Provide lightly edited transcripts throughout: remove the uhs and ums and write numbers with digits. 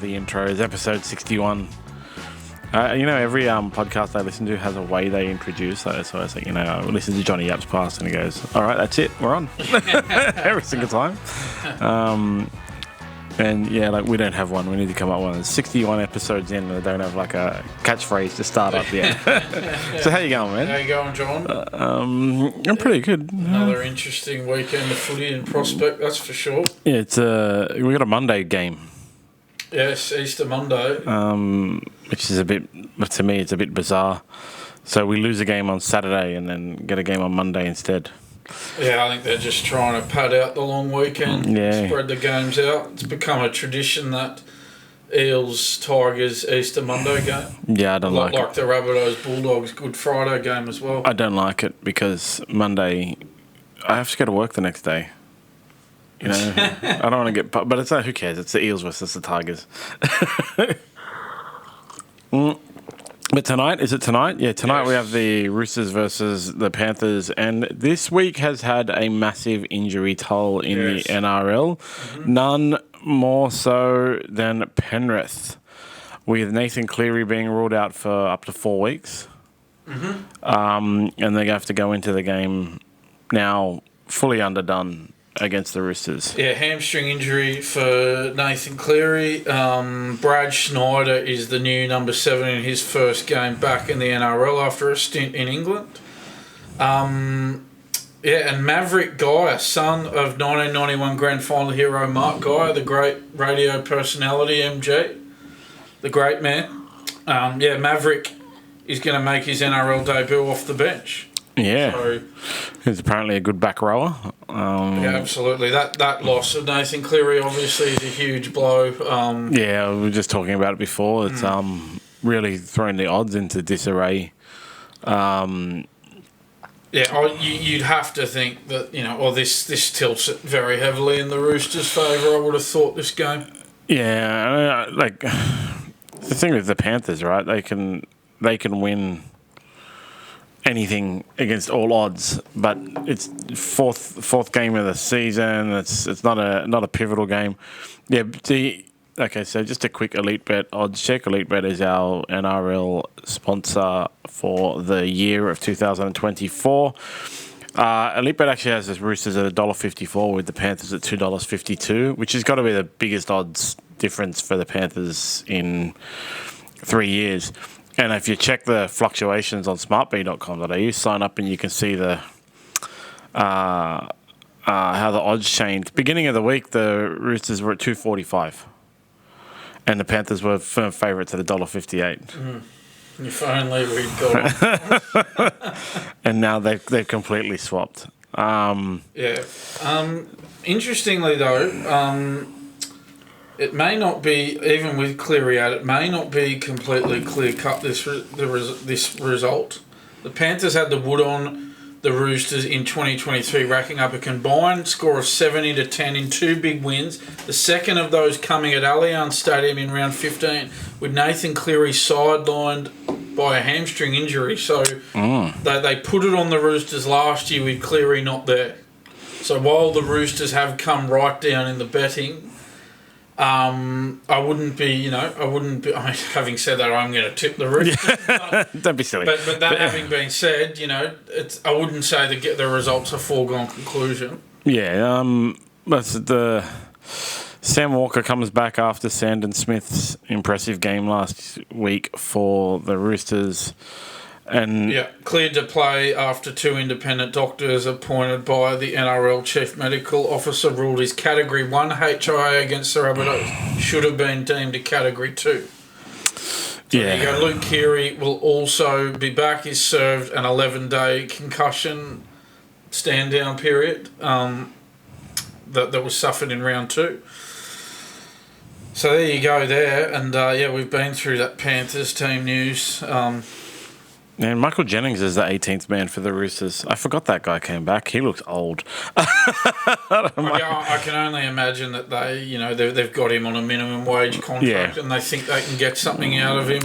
the intros, episode 61. Every podcast I listen to has a way they introduce those. So it's like, I listen to Johnny Yap's past and he goes, all right, that's it, we're on. Every single time. We don't have one. We need to come up with one. There's 61 episodes in and they don't have like a catchphrase to start up yet. So how you going, man? How you going, John? I'm pretty good. Another interesting weekend of footy in prospect, that's for sure. Yeah, we got a Monday game. Yes, Easter Monday. Which is to me, it's a bit bizarre. So we lose a game on Saturday and then get a game on Monday instead. Yeah, I think they're just trying to pad out the long weekend, spread the games out. It's become a tradition that Eels, Tigers, Easter Monday game. Yeah, I don't like it. Like the Rabbitohs, Bulldogs, Good Friday game as well. I don't like it because Monday, I have to go to work the next day. I don't want to get... But it's who cares? It's the Eels versus the Tigers. But tonight, is it tonight? Yeah, tonight yes. We have the Roosters versus the Panthers. And this week has had a massive injury toll in the NRL. Mm-hmm. None more so than Penrith, with Nathan Cleary being ruled out for up to 4 weeks. Mm-hmm. And they have to go into the game now fully underdone against the Roosters. Yeah, hamstring injury for Nathan Cleary. Brad Schneider is the new number 7 in his first game back in the NRL after a stint in England. And Maverick Geyer, son of 1991 Grand Final hero Mark Geyer, the great radio personality MG, the great man. Maverick is going to make his NRL debut off the bench. Yeah, so, he's apparently a good back rower. Absolutely. That loss of Nathan Cleary obviously is a huge blow. We were just talking about it before. It's really thrown the odds into disarray. You'd have to think that this tilts it very heavily in the Roosters' favour. I would have thought this game. Yeah, the thing with the Panthers, right? They can win anything against all odds, but it's fourth game of the season. It's not a pivotal game. Yeah. So just a quick Elite Bet odds check. Elite Bet is our NRL sponsor for the year of 2024. Elite Bet actually has the Roosters at $1.54 with the Panthers at $2.52, which has got to be the biggest odds difference for the Panthers in 3 years. And if you check the fluctuations on smartb.com.au, sign up and you can see the how the odds changed. Beginning of the week, the Roosters were at $2.45, and the Panthers were firm favourites at $1.58. If only we'd got And now they've completely swapped. Interestingly, though. It may not be, even with Cleary out, it may not be completely clear-cut, this result. The Panthers had the wood on the Roosters in 2023, racking up a combined score of 70-10 in 2 big wins, the second of those coming at Allianz Stadium in round 15, with Nathan Cleary sidelined by a hamstring injury. So they put it on the Roosters last year with Cleary not there. So while the Roosters have come right down in the betting... I wouldn't be, having said that, I'm going to tip the Roosters. Don't be silly. But that having been said, I wouldn't say the results are foregone conclusion. Yeah, that's the Sam Walker comes back after Sandon Smith's impressive game last week for the Roosters. And cleared to play after 2 independent doctors appointed by the NRL Chief Medical Officer ruled his Category 1 HIA against the Rabbitohs should have been deemed a Category 2. So there you go. Luke Keary will also be back. He's served an 11-day concussion stand-down period that was suffered in round 2. So there you go there. And, we've been through that Panthers team news. And Michael Jennings is the 18th man for the Roosters. I forgot that guy came back. He looks old. I can only imagine that they've got him on a minimum wage contract and they think they can get something out of him.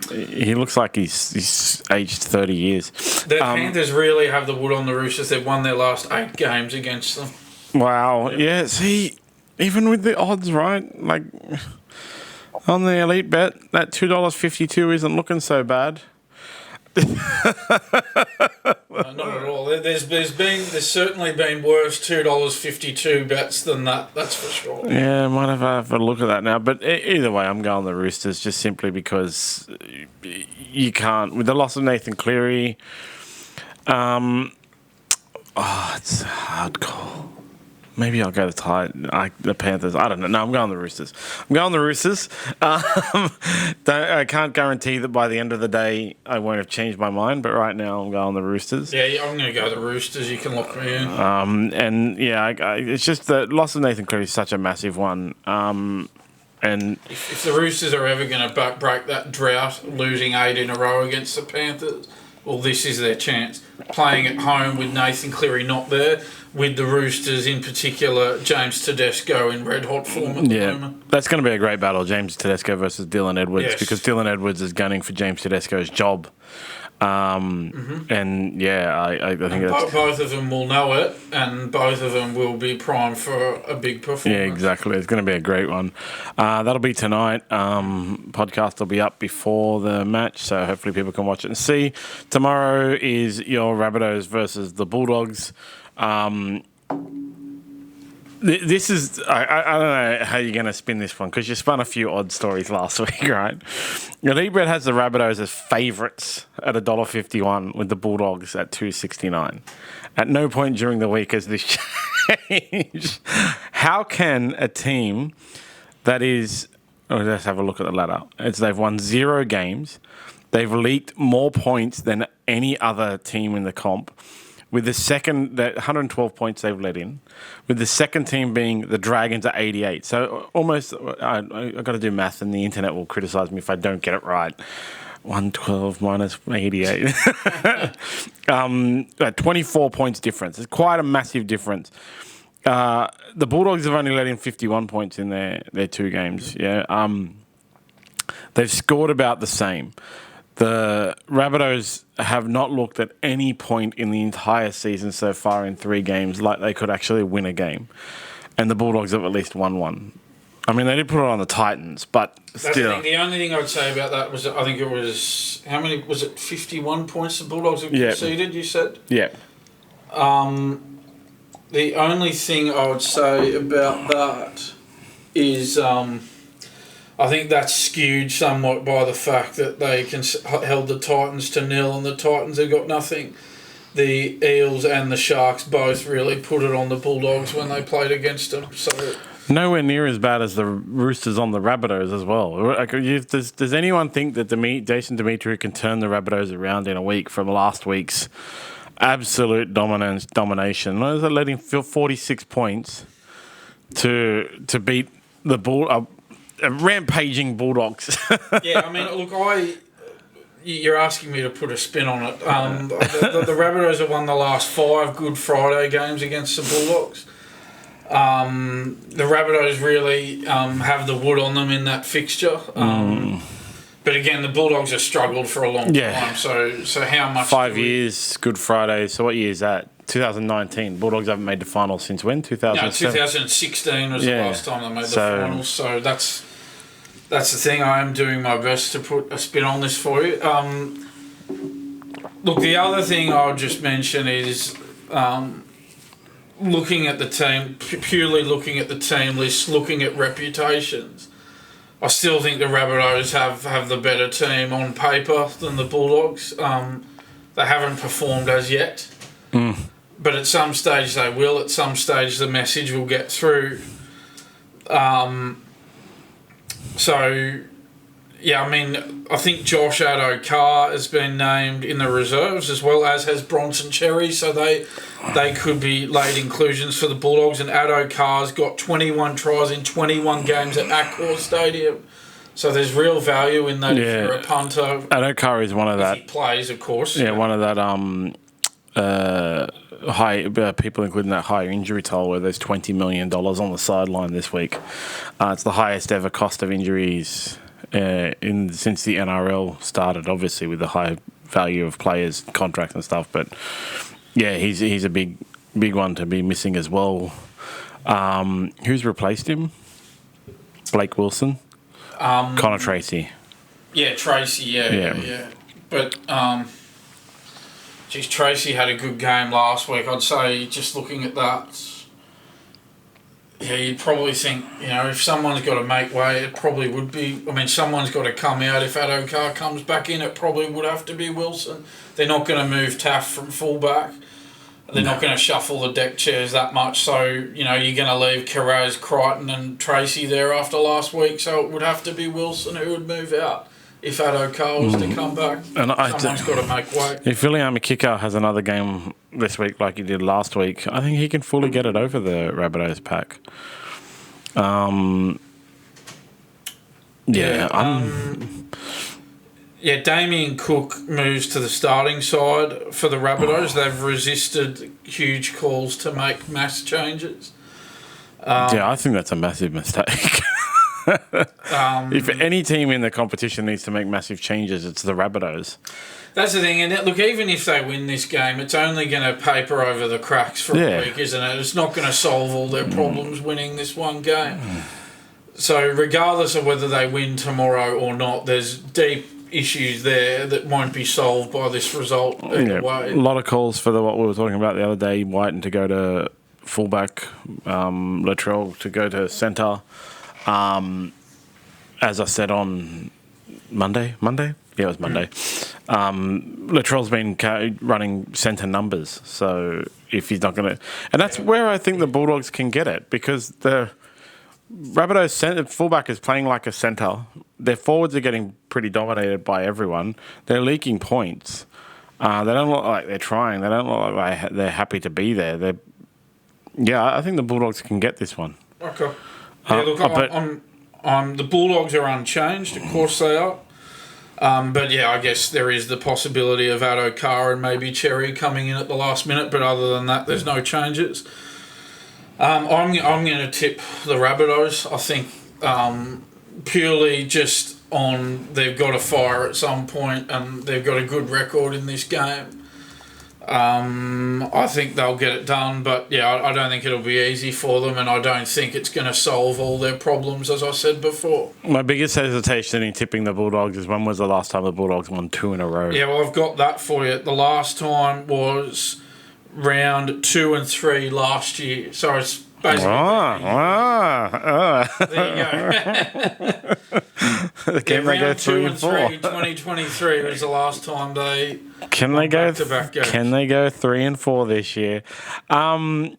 He looks like he's aged 30 years. The Panthers really have the wood on the Roosters. They've won their last 8 games against them. Wow. Yeah. See, even with the odds, right? On the elite bet, that $2.52 isn't looking so bad. Not at all. There's certainly been worse $2.52 bets than that. That's for sure. Yeah, I might have a look at that now. But either way, I'm going the Roosters just simply because you can't with the loss of Nathan Cleary. It's a hard call. Maybe I'll go the Panthers. I don't know. No, I'm going the Roosters. I can't guarantee that by the end of the day I won't have changed my mind, but right now I'm going the Roosters. Yeah, I'm going to go the Roosters. You can lock me in. And yeah, it's just the loss of Nathan Cleary is such a massive one. And if the Roosters are ever going to break that drought, losing 8 in a row against the Panthers, well, this is their chance. Playing at home with Nathan Cleary not there, with the Roosters in particular, James Tedesco in red-hot form at the moment. That's going to be a great battle, James Tedesco versus Dylan Edwards, because Dylan Edwards is gunning for James Tedesco's job. And, yeah, I think that's... Both of them will know it, and both of them will be primed for a big performance. Yeah, exactly. It's going to be a great one. That'll be tonight. Podcast will be up before the match, so hopefully people can watch it and see. Tomorrow is your Rabbitohs versus the Bulldogs. This is... I don't know how you're going to spin this one, because you spun a few odd stories last week, right? Elite Bet has the Rabbitohs as favourites at $1.51 with the Bulldogs at $2.69. At no point during the week has this changed. How can a team that is... Oh, let's have a look at the ladder. They've won 0 games. They've leaked more points than any other team in the comp. With the second, the 112 points they've let in, with the second team being the Dragons at 88. So almost, I've got to do math, and the internet will criticise me if I don't get it right. 112 minus 88. 24 points difference. It's quite a massive difference. The Bulldogs have only let in 51 points in their 2 games. Yeah, they've scored about the same. The Rabbitohs have not looked at any point in the entire season so far in 3 games like they could actually win a game. And the Bulldogs have at least won one. I mean, they did put it on the Titans, but still. The only thing I would say about that was, I think it was, how many, was it 51 points the Bulldogs have conceded, you said? Yeah. The only thing I would say about that is... I think that's skewed somewhat by the fact that they held the Titans to 0 and the Titans have got nothing. The Eels and the Sharks both really put it on the Bulldogs when they played against them. So nowhere near as bad as the Roosters on the Rabbitohs as well. Does anyone think that Jason Demetriou can turn the Rabbitohs around in a week from last week's absolute domination? What is it, letting 46 points to beat the rampaging Bulldogs? Yeah, I mean, look, you're asking me to put a spin on it. The Rabbitohs have won the last 5 Good Friday games against the Bulldogs. The Rabbitohs really have the wood on them in that fixture. But again, the Bulldogs have struggled for a long time. So how much? 5 years, Good Friday. So what year is that? 2019. Bulldogs haven't made the final since when? 2007? 2016 was the last time they made the finals. So that's the thing. I am doing my best to put a spin on this for you. Look, the other thing I'll just mention is looking at the team, purely looking at the team list, looking at reputations. I still think the Rabbitohs have the better team on paper than the Bulldogs. They haven't performed as yet. But at some stage they will. At some stage the message will get through. Yeah, I mean, I think Josh Addo-Carr has been named in the reserves as well, as has Bronson Cherry, so they could be late inclusions for the Bulldogs. And Addo-Carr's got 21 tries in 21 games at Accor Stadium. So there's real value in that if you're a punter. Addo-Carr is one of that. He plays, of course. Yeah, one of that high people including that higher injury toll where there's $20 million on the sideline this week. It's the highest ever cost of injuries since the NRL started, obviously with the high value of players, contracts and stuff. But yeah, he's a big one to be missing as well. Who's replaced him? Blake Wilson. Connor Tracy. Yeah, Tracy. Yeah. But geez, Tracy had a good game last week. I'd say just looking at that, yeah, you'd probably think, if someone's got to make way, it probably would be. I mean, someone's got to come out. If Adokar comes back in, it probably would have to be Wilson. They're not going to move Taff from fullback. They're not going to shuffle the deck chairs that much. So, you're going to leave Carraz, Crichton and Tracy there after last week. So it would have to be Wilson who would move out if Adokar was to come back. And someone's got to make way. If William Kikau has another game this week like he did last week, I think he can fully get it over the Rabbitohs pack. Damien Cook moves to the starting side for the Rabbitohs. They've resisted huge calls to make mass changes. I think that's a massive mistake. If any team in the competition needs to make massive changes, it's the Rabbitohs. That's the thing, and look, even if they win this game, it's only going to paper over the cracks for a week, isn't it? It's not going to solve all their problems winning this one game. So regardless of whether they win tomorrow or not, there's deep issues there that won't be solved by this result either way. A lot of calls for what we were talking about the other day, Whiten to go to fullback, Latrell to go to centre. As I said on Monday? Yeah, it was Monday. Latrell's been running centre numbers, so if he's not going to... And that's where I think the Bulldogs can get it, because the Rabbitohs fullback is playing like a centre. Their forwards are getting pretty dominated by everyone. They're leaking points. They don't look like they're trying. They don't look like they're happy to be there. I think the Bulldogs can get this one. Okay. The Bulldogs are unchanged. Of course they are. But I guess there is the possibility of Adokar and maybe Cherry coming in at the last minute. But other than that, there's no changes. I'm going to tip the Rabbitohs. I think purely just on they've got to fire at some point and they've got a good record in this game. I think they'll get it done, but I don't think it'll be easy for them, and I don't think it's going to solve all their problems, as I said before. My biggest hesitation in tipping the Bulldogs is when was the last time the Bulldogs won 2 in a row? Yeah, well, I've got that for you. The last time was round 2 and 3 last year, so it's basically... There you go. Can they go 3 and 4? 2023 was the last time they... Can they go 3 and 4 this year? Then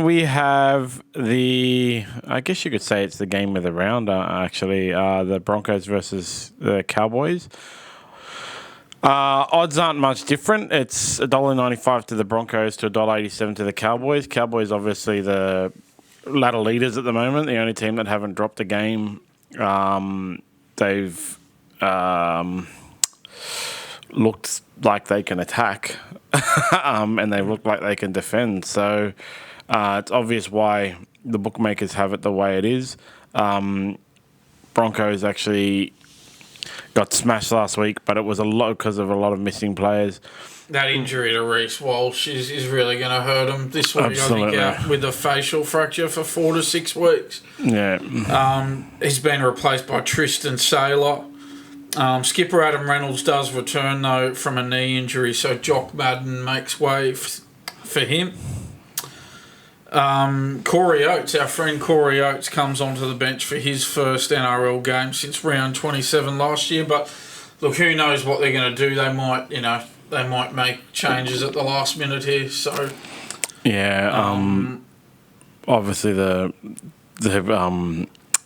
we have I guess you could say it's the game of the round, actually, the Broncos versus the Cowboys. Odds aren't much different. It's $1.95 to the Broncos to $1.87 to the Cowboys. Cowboys obviously the ladder leaders at the moment, the only team that haven't dropped a game. They've looked like they can attack and they look like they can defend. So it's obvious why the bookmakers have it the way it is. Broncos actually got smashed last week, but it was a lot because of a lot of missing players. That injury to Reece Walsh is really going to hurt him this week. Absolutely. I think out with a facial fracture for 4 to 6 weeks. Yeah. He's been replaced by Tristan Saylor. Skipper Adam Reynolds does return, though, from a knee injury, so Jock Madden makes way for him. Corey Oates, our friend Corey Oates, comes onto the bench for his first NRL game since round 27 last year. But look, who knows what they're going to do? They might make changes at the last minute here. So obviously the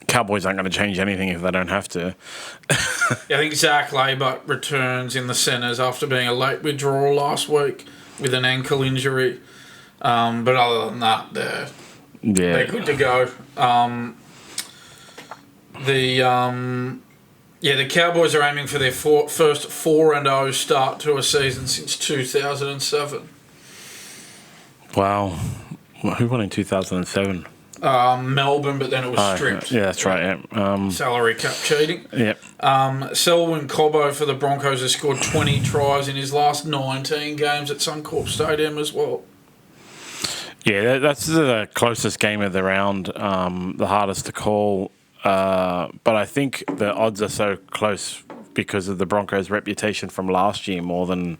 Cowboys aren't going to change anything if they don't have to. I think Zach Laybutt returns in the centres after being a late withdrawal last week with an ankle injury. But other than that, they're good to go. The Cowboys are aiming for their first 4-0 start to a season since 2007. Wow. Who won in 2007? Melbourne, but then it was stripped. Yeah, that's right. Yeah. Salary cap cheating. Yep. Selwyn Cobbo for the Broncos has scored 20 tries in his last 19 games at Suncorp Stadium as well. Yeah, that's the closest game of the round, the hardest to call. but I think the odds are so close because of the Broncos' reputation from last year more than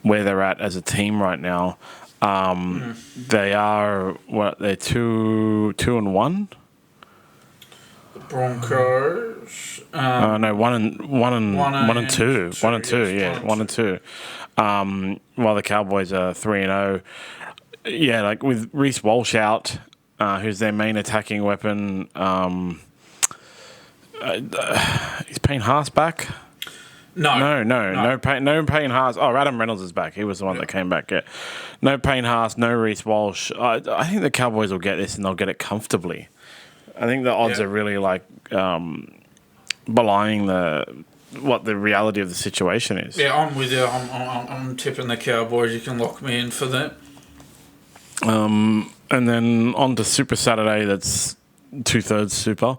where they're at as a team right now. They are they're 2-1. The Broncos. No, 1-2. 1-2. Yeah, 1-2. While the Cowboys are 3-0. Yeah, like with Reese Walsh out, who's their main attacking weapon. Is Payne Haas back? No Payne Haas. Oh, Adam Reynolds is back. He was the one that came back. Yeah, no Payne Haas, no Reece Walsh. I think the Cowboys will get this and they'll get it comfortably. I think the odds are really like belying what the reality of the situation is. Yeah, I'm with you. I'm tipping the Cowboys. You can lock me in for that. And then on to Super Saturday. That's 2/3 super.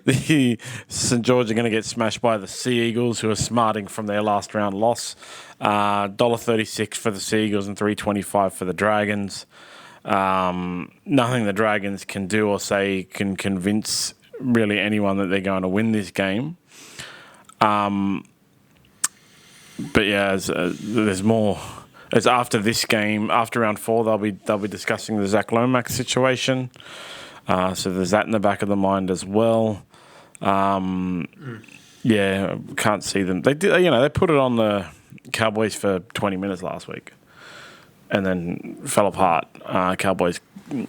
The St. George are going to get smashed by the Sea Eagles, who are smarting from their last round loss. $1.36 for the Sea Eagles and $3.25 for the Dragons. Nothing the Dragons can do or say can convince really anyone that they're going to win this game. But yeah, there's more. As after this game, after round 4, they'll be discussing the Zach Lomax situation. So there's that in the back of the mind as well. Yeah, can't see them. They did, they put it on the Cowboys for 20 minutes last week, and then fell apart. Cowboys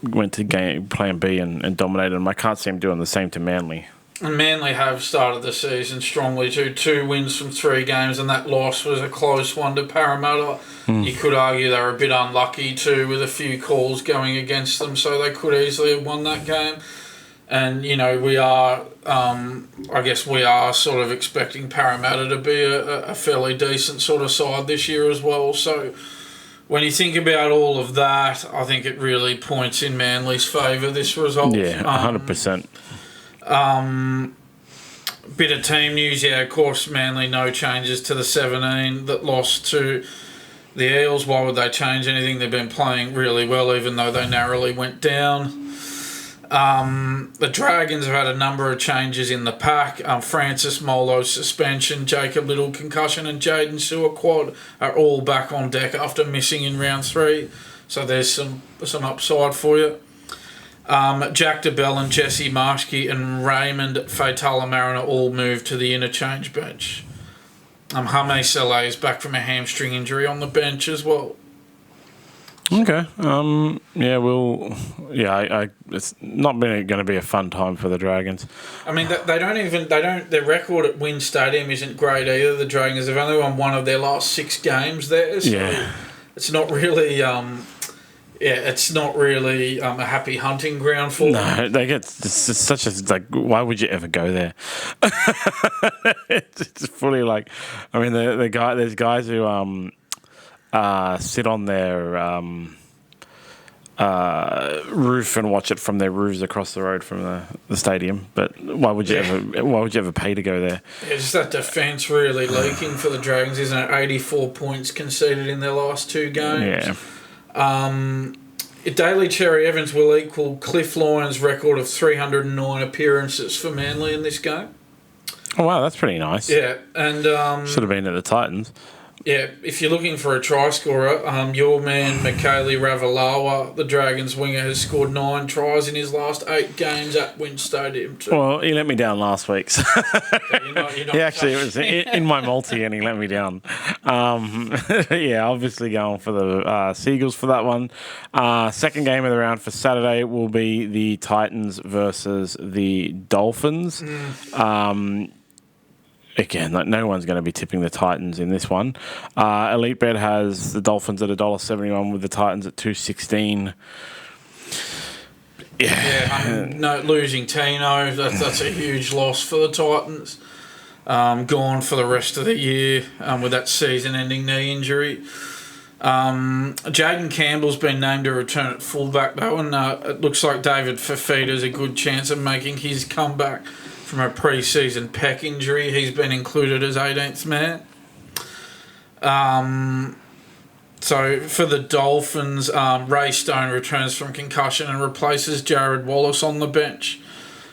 went to plan B and dominated them. I can't see them doing the same to Manly. And Manly have started the season strongly too. 2 wins from 3 games, and that loss was a close one to Parramatta. You could argue they were a bit unlucky too, with a few calls going against them, so they could easily have won that game. And we are, I guess we are sort of expecting Parramatta to be a fairly decent sort of side this year as well. So when you think about all of that, I think it really points in Manly's favour, this result. Yeah, 100%. Bit of team news, of course, Manly no changes to the 17 that lost to the Eels. Why would they change anything? They've been playing really well, even though they narrowly went down. The Dragons have had a number of changes in the pack. Francis Molo's suspension, Jacob Little concussion, and Jaden Sewer quad are all back on deck after missing in round 3. So there's some upside for you. Jack DeBell and Jesse Marshke and Raymond Fatala Mariner all moved to the interchange bench. Hame Saleh is back from a hamstring injury on the bench as well. Okay. It's not going to be a fun time for the Dragons. I mean, their record at Wynn Stadium isn't great either, the Dragons. They've only won one of their last 6 games there, so it's not really... it's not really a happy hunting ground for them. No, it's such a why would you ever go there? It's fully like, I mean, there's guys who sit on their roof and watch it from their roofs across the road from the stadium. But why would you ever pay to go there? It's just that defence really leaking for the Dragons, isn't it? 84 points conceded in their last 2 games. Yeah. Daly Cherry Evans will equal Cliff Lyons' record of 309 appearances for Manly in this game. Oh, wow, that's pretty nice. Yeah, and... should have been at the Titans. Yeah, if you're looking for a try scorer, your man, Michaeli Ravalawa, the Dragons winger, has scored 9 tries in his last 8 games at Wynn Stadium too. Well, he let me down last week. So you're not it was in my multi and he let me down. Obviously going for the Seagulls for that one. Second game of the round for Saturday will be the Titans versus the Dolphins. Again, no one's going to be tipping the Titans in this one. Elite Bet has the Dolphins at $1.71 with the Titans at $2.16. Losing Tino, that's a huge loss for the Titans. Gone for the rest of the year with that season-ending knee injury. Jaden Campbell's been named to return at fullback though, and it looks like David Fafita's a good chance of making his comeback from a pre-season pec injury. He's been included as 18th man. So for the Dolphins, Ray Stone returns from concussion and replaces Jared Wallace on the bench.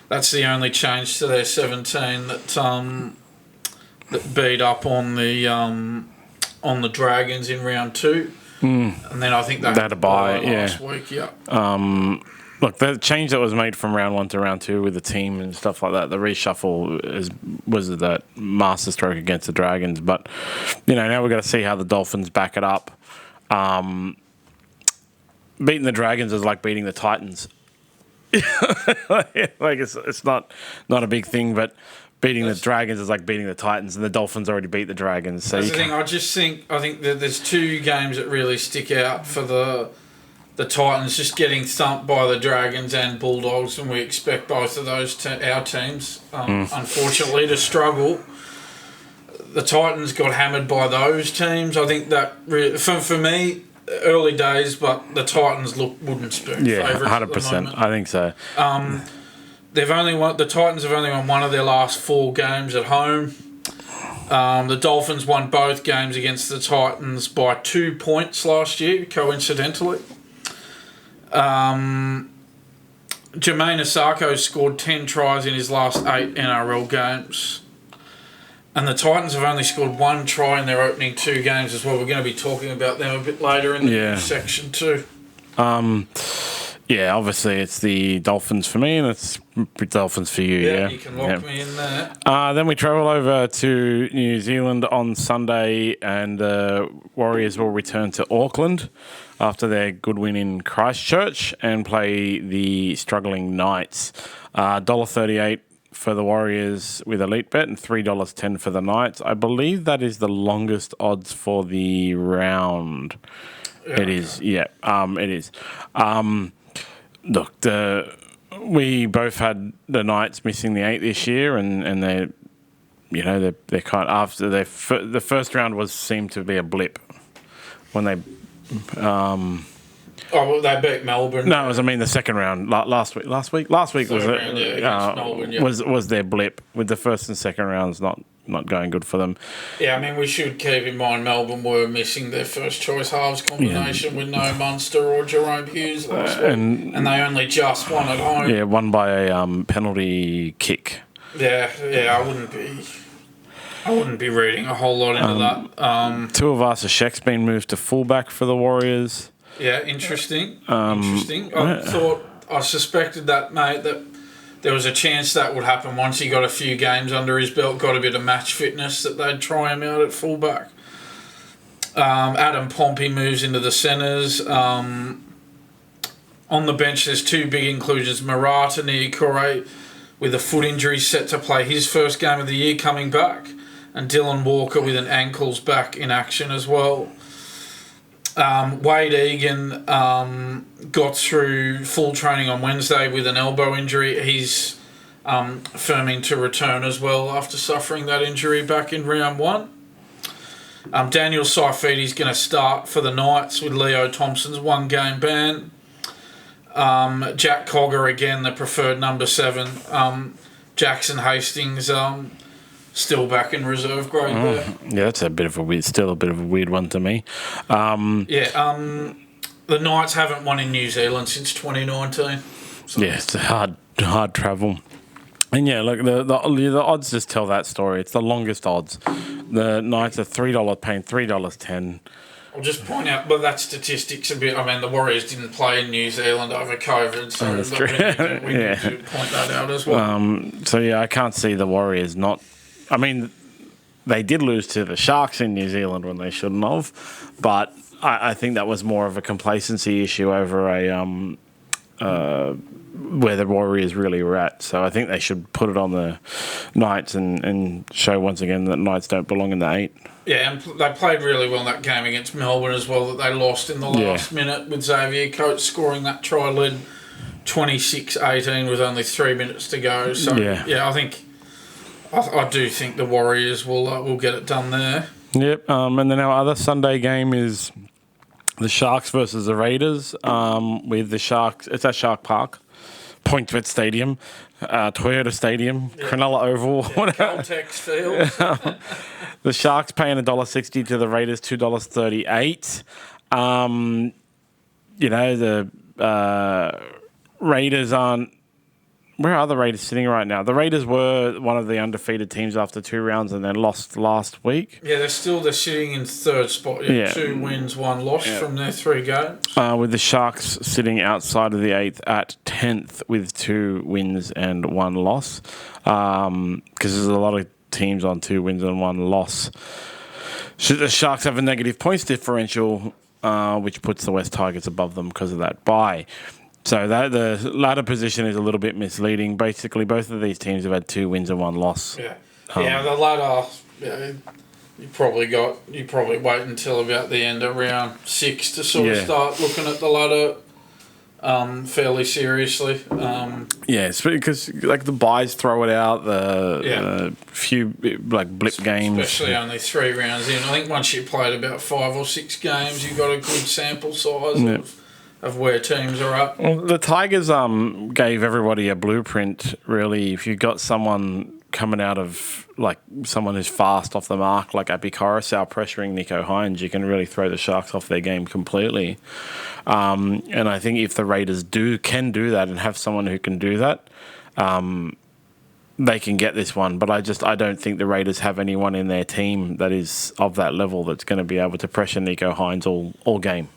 That's the only change to their 17 that beat up on the Dragons in round 2. And then I think they had a bye last week. Yeah. Look, the change that was made from round 1 to round 2 with the team and stuff like that, the reshuffle was that masterstroke against the Dragons. But now we've got to see how the Dolphins back it up. Beating the Dragons is like beating the Titans. It's not a big thing, but beating the Dragons is like beating the Titans, and the Dolphins already beat the Dragons. So that's the thing. I think that there's 2 games that really stick out for the Titans, just getting thumped by the Dragons and Bulldogs, and we expect both of those our teams, unfortunately, to struggle. The Titans got hammered by those teams. I think that for me, early days, but the Titans look wooden spoon. Yeah, 100%. I think so. The Titans have only won one of their last 4 games at home. The Dolphins won both games against the Titans by 2 points last year, coincidentally. Jermaine Asako scored 10 tries in his last 8 NRL games. And the Titans have only scored 1 try in their opening 2 games as well. We're going to be talking about them a bit later in the section too. Obviously it's the Dolphins for me, and it's Dolphins for you. Yeah, you can lock me in there. Then we travel over to New Zealand on Sunday, and the Warriors will return to Auckland after their good win in Christchurch and play the struggling Knights. $1.38 for the Warriors with Elite Bet and $3.10 for the Knights. I believe that is the longest odds for the round. Yeah, it is. Yeah, it is. Look, we both had the Knights missing the 8 this year, and they're kind of after the first round seemed to be a blip when they. They beat Melbourne. No, the second round last week. Last week was Melbourne, was their blip, with the first and second rounds not going good for them. Yeah, we should keep in mind Melbourne were missing their first choice halves combination with no Munster or Jerome Hughes last week, and they only just won at home. Yeah, won by a penalty kick. Yeah, I wouldn't be reading a whole lot into that. Tuivasa-Sheck's been moved to fullback for the Warriors. Yeah, interesting. I suspected that, mate, that there was a chance that would happen once he got a few games under his belt, got a bit of match fitness, that they'd try him out at fullback. Adam Pompey moves into the centres. On the bench, there's 2 big inclusions. Marata Niukore, with a foot injury, set to play his first game of the year, coming back. And Dylan Walker with an ankles back in action as well. Wade Egan got through full training on Wednesday with an elbow injury. He's firming to return as well after suffering that injury back in round 1. Daniel Saifiti's going to start for the Knights with Leo Thompson's 1-game ban. Jack Cogger again, the preferred number 7. Jackson Hastings still back in reserve grade there. Yeah, that's still a bit of a weird one to me. The Knights haven't won in New Zealand since 2019. So. Yeah, it's a hard travel. And yeah, look, the odds just tell that story. It's the longest odds. The Knights are $3 paying $3.10. I'll just point out, but that statistic's a bit. The Warriors didn't play in New Zealand over COVID, so that's true. We need to point that out as well. I can't see the Warriors not. They did lose to the Sharks in New Zealand when they shouldn't have, but I think that was more of a complacency issue over where the Warriors really were at. So I think they should put it on the Knights and show once again that Knights don't belong in the 8. Yeah, and they played really well in that game against Melbourne as well, that they lost in the last minute with Xavier Coates scoring that try, led 26-18 with only 3 minutes to go. So I do think the Warriors will get it done there. Yep, and then our other Sunday game is the Sharks versus the Raiders. With the Sharks, it's at Shark Park, PointsBet Stadium, Toyota Stadium, Cronulla Oval, Caltex Field. The Sharks paying $1.60 to the Raiders $2.38. The Raiders aren't. Where are the Raiders sitting right now? The Raiders were one of the undefeated teams after 2 rounds and then lost last week. Yeah, they're sitting in third spot. Yeah. 2 wins, 1 loss from their 3 games. With the Sharks sitting outside of the 8th at 10th with 2 wins and 1 loss. Because there's a lot of teams on 2 wins and 1 loss. The Sharks have a negative points differential, which puts the West Tigers above them because of that bye. So the ladder position is a little bit misleading. Basically, both of these teams have had 2 wins and 1 loss. Yeah, the ladder. You probably wait until about the end of round 6 to sort of start looking at the ladder fairly seriously. It's because the buys throw it out. The few blip games, especially only 3 rounds in. I think once you played about 5 or 6 games, you got a good sample size of where teams are at. Well, the Tigers gave everybody a blueprint, really. If you've got someone coming out of, someone who's fast off the mark, like Api Coruscant pressuring Nico Hines, you can really throw the Sharks off their game completely. And I think if the Raiders can do that and have someone who can do that, they can get this one. But I don't think the Raiders have anyone in their team that is of that level that's going to be able to pressure Nico Hines all game.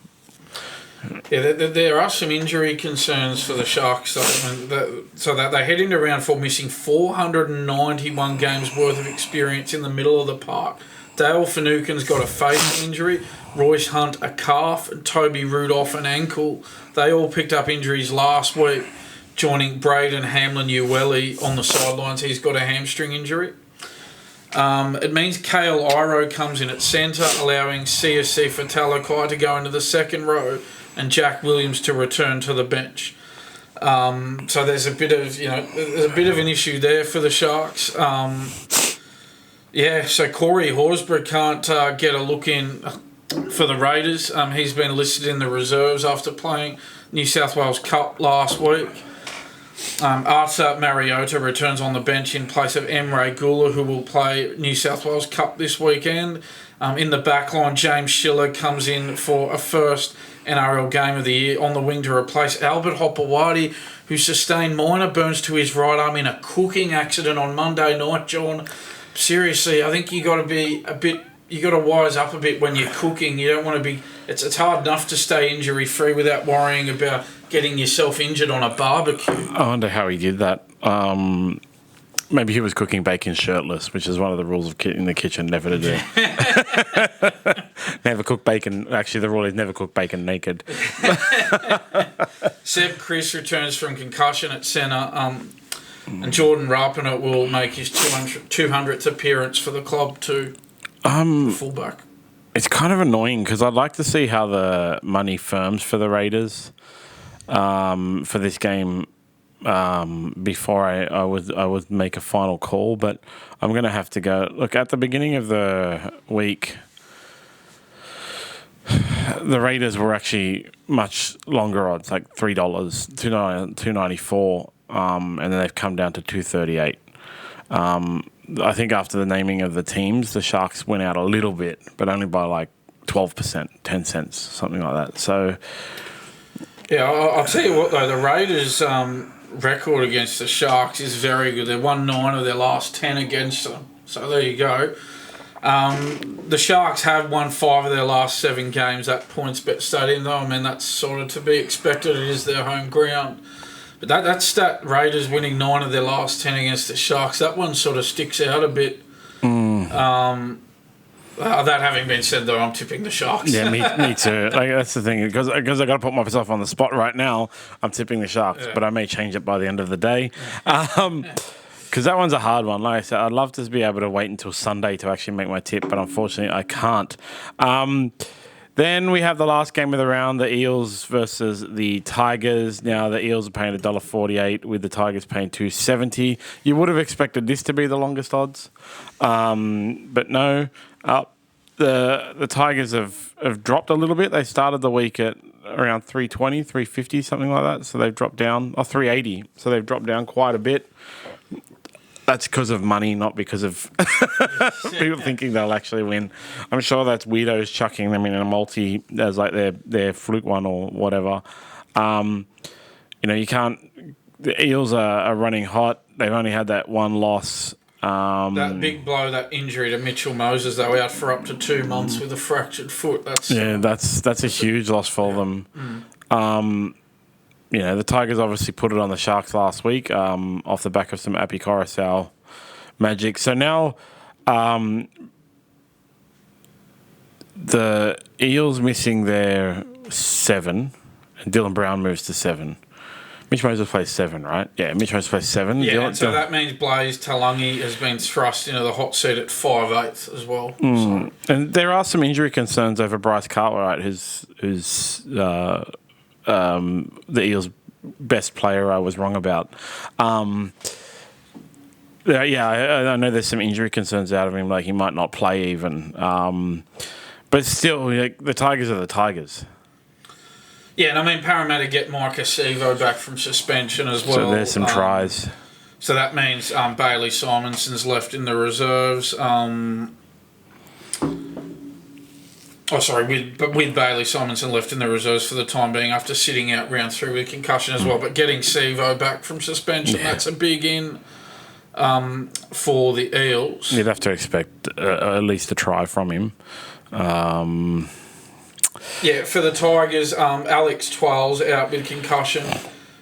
Yeah, there are some injury concerns for the Sharks, so that they head into round 4 missing 491 games worth of experience in the middle of the park. Dale Finucane's got a face injury, Royce Hunt a calf, and Toby Rudolph an ankle. They all picked up injuries last week, joining Braden Hamlin-Ueli on the sidelines. He's got a hamstring injury. It means Kale Iro comes in at centre, allowing CSC Fatalakai to go into the second row and Jack Williams to return to the bench. So there's a bit of an issue there for the Sharks. So Corey Horsburgh can't get a look in for the Raiders. He's been listed in the reserves after playing New South Wales Cup last week. Arthur Mariota returns on the bench in place of Emre Gula, who will play New South Wales Cup this weekend. In the back line, James Schiller comes in for a first NRL game of the year on the wing to replace Albert Hopewadi, who sustained minor burns to his right arm in a cooking accident on Monday night, John. Seriously, I think you got to wise up a bit when you're cooking. You don't want to be... It's hard enough to stay injury-free without worrying about getting yourself injured on a barbecue. I wonder how he did that. Maybe he was cooking bacon shirtless, which is one of the rules in the kitchen, never to do. Never cook bacon. Actually, the rule is never cook bacon naked. Seb Chris returns from concussion at centre. And Jordan Rapiner will make his 200th appearance for the club too. Fullback. It's kind of annoying because I'd like to see how the money firms for the Raiders for this game before I would make a final call. But I'm going to have to go. Look, at the beginning of the week, the Raiders were actually much longer odds, like $3, $2.94. And then they've come down to $2.38. I think after the naming of the teams, the Sharks went out a little bit, but only by 12%, 10 cents, something like that. So, yeah, I'll tell you what though, the Raiders' record against the Sharks is very good. They've won 9 of their last 10 against them. So there you go. The Sharks have won 5 of their last 7 games at PointsBet Stadium, though. I mean, that's sort of to be expected. It is their home ground. But that stat, Raiders winning 9 of their last 10 against the Sharks, that one sort of sticks out a bit. That having been said, though, I'm tipping the Sharks. Yeah, me too. That's the thing. Because I got to put myself on the spot right now, I'm tipping the Sharks. Yeah. But I may change it by the end of the day. Because that one's a hard one. Like I said, I'd love to be able to wait until Sunday to actually make my tip, but unfortunately I can't. Then we have the last game of the round, the Eels versus the Tigers. Now, the Eels are paying $1.48 with the Tigers paying $2.70. You would have expected this to be the longest odds, but no. The Tigers have dropped a little bit. They started the week at around 320, 350, something like that. So they've dropped down, 380. So they've dropped down quite a bit. that's because of money, not because of people thinking they'll actually win. I'm sure that's weirdos chucking them in a multi as like their fluke one or whatever. You can't. The Eels are running hot. They've only had that one loss. That big blow, that injury to Mitchell Moses, they were out for up to 2 months with a fractured foot. That's a huge loss for them. The Tigers obviously put it on the Sharks last week off the back of some Api Coruscant magic. So now the Eels missing their 7, and Dylan Brown moves to 7. Mitch Moses plays 7, right? Yeah, Mitch Moses plays 7. Yeah, so that means Blaze Talangi has been thrust into the hot seat at 5/8 as well. So. And there are some injury concerns over Bryce Cartwright, who's the Eels' best player. I was wrong about. I know there's some injury concerns out of him, like he might not play even. But still, the Tigers are the Tigers. Yeah, and I mean, Parramatta get Micah Sevo back from suspension as well. So there's some tries. So that means Bailey Simonson's left in the reserves. With Bailey Simonson left in the reserves for the time being after sitting out round 3 with concussion as well. But getting Sevo back from suspension, that's a big in for the Eels. You'd have to expect at least a try from him. For the Tigers, Alex Twirl's out with concussion.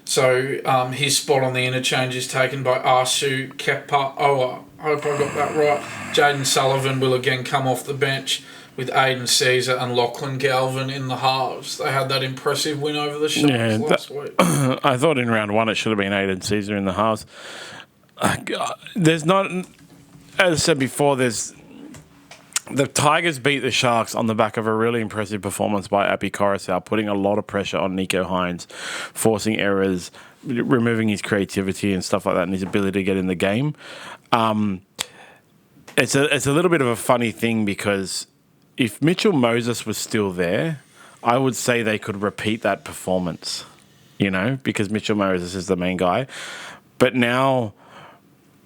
So his spot on the interchange is taken by Asu Kepa-Oa. I hope I got that right. Jaden Sullivan will again come off the bench with Aiden Caesar and Lachlan Galvin in the halves. They had that impressive win over the Sharks last week. I thought in round 1 it should have been Aiden Caesar in the halves. There's not, as I said before, the Tigers beat the Sharks on the back of a really impressive performance by Api Coruscant, putting a lot of pressure on Nico Hines, forcing errors, removing his creativity and stuff like that, and his ability to get in the game. It's a little bit of a funny thing because if Mitchell Moses was still there, I would say they could repeat that performance, because Mitchell Moses is the main guy. But now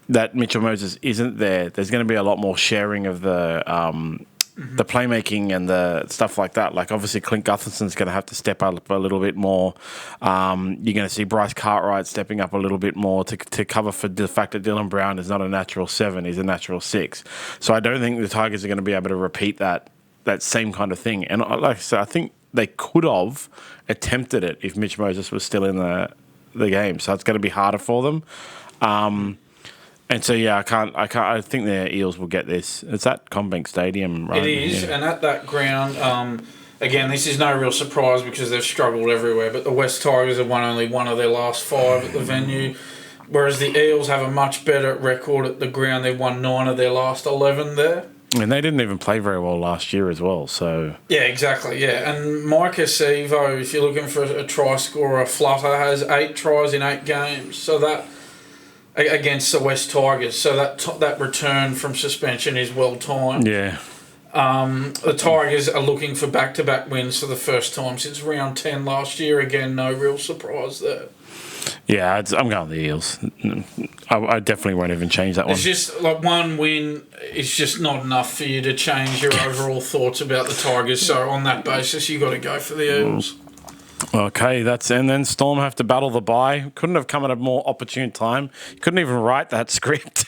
that Mitchell Moses isn't there, there's going to be a lot more sharing of the playmaking and the stuff like that. Like, obviously, Clint Gutherson's going to have to step up a little bit more. You're going to see Bryce Cartwright stepping up a little bit more to cover for the fact that Dylan Brown is not a natural 7, he's a natural 6. So I don't think the Tigers are going to be able to repeat that same kind of thing. And like I said, I think they could have attempted it if Mitch Moses was still in the game. So it's going to be harder for them. And so, I can't. I think the Eels will get this. It's at Combank Stadium, right? It is, and at that ground, again, this is no real surprise because they've struggled everywhere. But the West Tigers have won only one of their last 5 at the venue, whereas the Eels have a much better record at the ground. They've won 9 of their last 11 there. And they didn't even play very well last year as well. So yeah, exactly. Yeah, and Micah Sevo, if you're looking for a try scorer, a flutter, has 8 tries in 8 games. So that. Against the West Tigers, so that return from suspension is well timed. Yeah. The Tigers are looking for back-to-back wins for the first time since round 10 last year. Again, no real surprise there. Yeah, I'm going the Eels. I definitely won't even change that one. It's just like one win is just not enough for you to change your overall thoughts about the Tigers. So on that basis, you got to go for the Eels. Okay, and then Storm have to battle the bye. Couldn't have come at a more opportune time. Couldn't even write that script.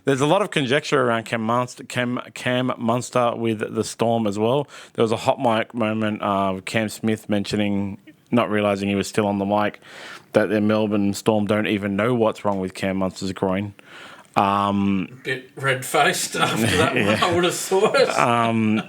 There's a lot of conjecture around Cam Munster with the Storm as well. There was a hot mic moment. Cam Smith mentioning, not realising he was still on the mic, that the Melbourne Storm don't even know what's wrong with Cam Munster's groin. Bit red-faced after that one, I would have thought.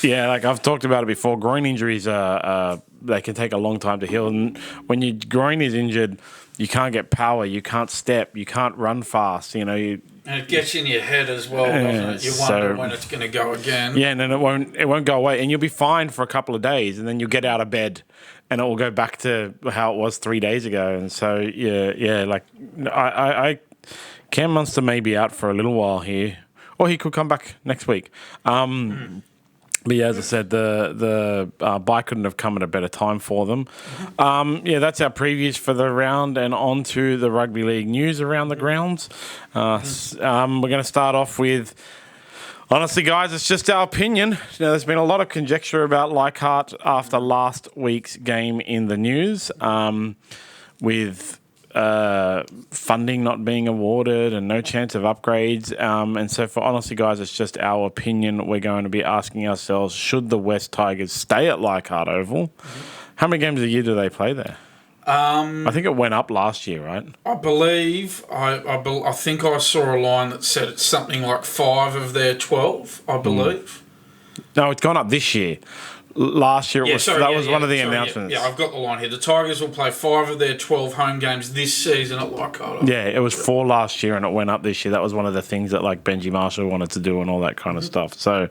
Yeah, like I've talked about it before, groin injuries they can take a long time to heal. And when your groin is injured, you can't get power, you can't step, you can't run fast, And it gets in your head as well, doesn't it? You wonder when it's going to go again. Yeah, and then it won't go away. And you'll be fine for a couple of days, and then you'll get out of bed, and it will go back to how it was 3 days ago. And so, like I Cam Munster may be out for a little while here, or he could come back next week. But yeah, as I said, the bye couldn't have come at a better time for them. Yeah, that's our previews for the round, and on to the Rugby League news around the grounds. We're going to start off with, honestly, guys, it's just our opinion. There's been a lot of conjecture about Leichhardt after last week's game in the news, with funding not being awarded and no chance of upgrades. And so for honestly, guys, it's just our opinion. We're going to be asking ourselves, should the West Tigers stay at Leichhardt Oval? How many games a year do they play there? I think it went up last year, right? I believe, I think I saw a line that said it's something like 5 of their 12, I believe. No, it's gone up this year. Last year, was one of the announcements. Yeah, I've got the line here. The Tigers will play 5 of their 12 home games this season at Leichhardt. Yeah, it was 4 last year and it went up this year. That was one of the things that like Benji Marshall wanted to do and all that kind of stuff. So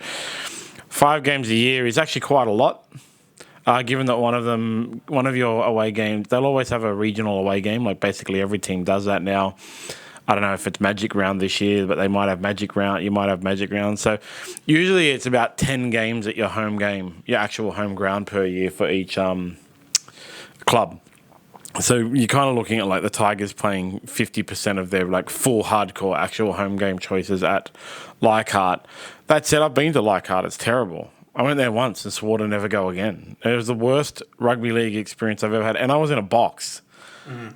5 games a year is actually quite a lot. Given that one of your away games, they'll always have a regional away game. Like basically every team does that now. I don't know if it's Magic Round this year, but they might have Magic Round. You might have Magic Round. So usually it's about 10 games at your home game, your actual home ground per year for each club. So you're kind of looking at like the Tigers playing 50% of their like full hardcore actual home game choices at Leichhardt. That said, I've been to Leichhardt. It's terrible. I went there once and swore to never go again. It was the worst rugby league experience I've ever had. And I was in a box.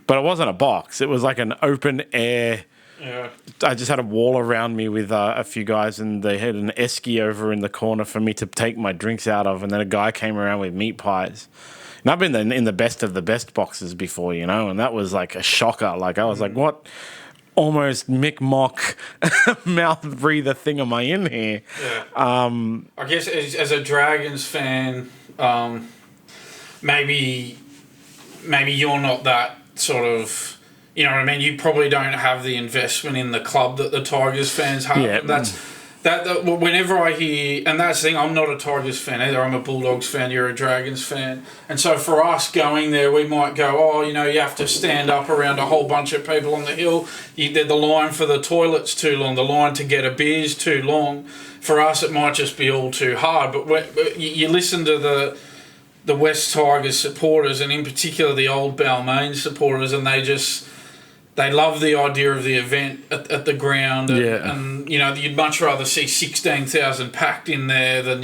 But it wasn't a box. It was like an open air. Yeah. I just had a wall around me with a few guys, and they had an esky over in the corner for me to take my drinks out of. And then a guy came around with meat pies. And I've been in the best of the best boxes before, and that was like a shocker. Like I was like, what? Almost Mick Mock mouth breather thing am I in here? Yeah. I guess as a Dragons fan, maybe you're not that sort of, you know what I mean? You probably don't have the investment in the club that the Tigers fans have. Yeah. That whenever I hear, and that's the thing, I'm not a Tigers fan either. I'm a Bulldogs fan. You're a Dragons fan, and so for us going there, we might go, you have to stand up around a whole bunch of people on the hill. The line for the toilet's too long. The line to get a beer's too long. For us, it might just be all too hard. But you listen to the West Tigers supporters, and in particular the old Balmain supporters, and they love the idea of the event at the ground. And you'd much rather see 16,000 packed in there than,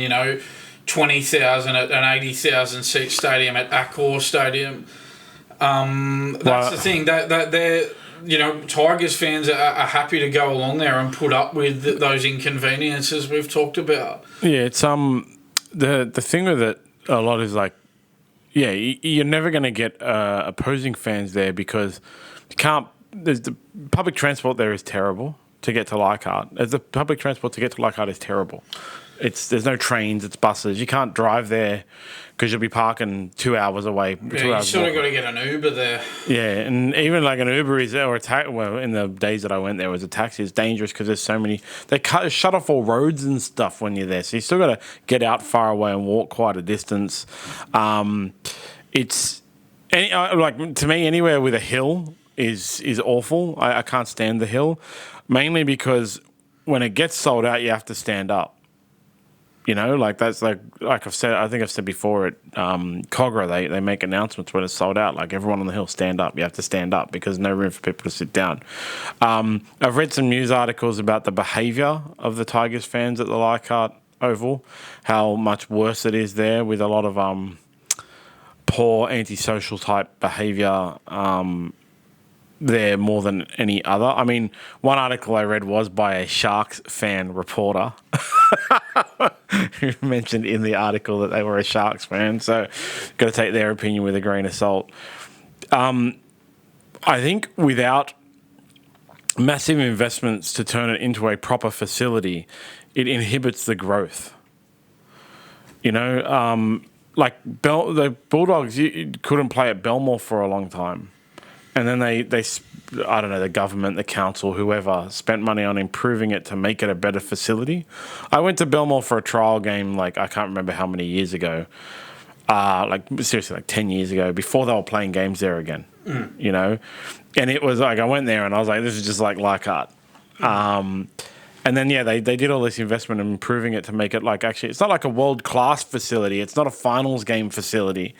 20,000 at an 80,000 seat stadium at Accor Stadium. That's the thing. That they're, Tigers fans are happy to go along there and put up with those inconveniences we've talked about. Yeah, it's the thing with it a lot is like, you're never going to get opposing fans there because you can't. There's the public transport there is terrible to get to Leichhardt. The public transport to get to Leichhardt is terrible. There's no trains, it's buses. You can't drive there because you'll be parking 2 hours away. Yeah, you sort of got to get an Uber there. Yeah, and even like an Uber is there, or in the days that I went there, was a taxi. It's dangerous because there's so many. They shut off all roads and stuff when you're there, so you still got to get out far away and walk quite a distance. It's to me, anywhere with a hill is awful. I can't stand the hill, mainly because when it gets sold out, you have to stand up. That's like I've said. I think I've said before at Cogra, they make announcements when it's sold out. Like everyone on the hill, stand up. You have to stand up because no room for people to sit down. I've read some news articles about the behaviour of the Tigers fans at the Leichhardt Oval, how much worse it is there with a lot of poor antisocial type behaviour. There more than any other. I mean, one article I read was by a Sharks fan reporter who mentioned in the article that they were a Sharks fan. So, got to take their opinion with a grain of salt. I think without massive investments to turn it into a proper facility, it inhibits the growth. Like the Bulldogs couldn't play at Belmore for a long time. And then they I don't know, the government, the council, whoever, spent money on improving it to make it a better facility. I went to Belmore for a trial game, I can't remember how many years ago. Seriously, 10 years ago, before they were playing games there again, And it was I went there and I was like, this is just like Leichhardt. And then, they did all this investment in improving it to make it like, actually, it's not like a world-class facility. It's not a finals game facility.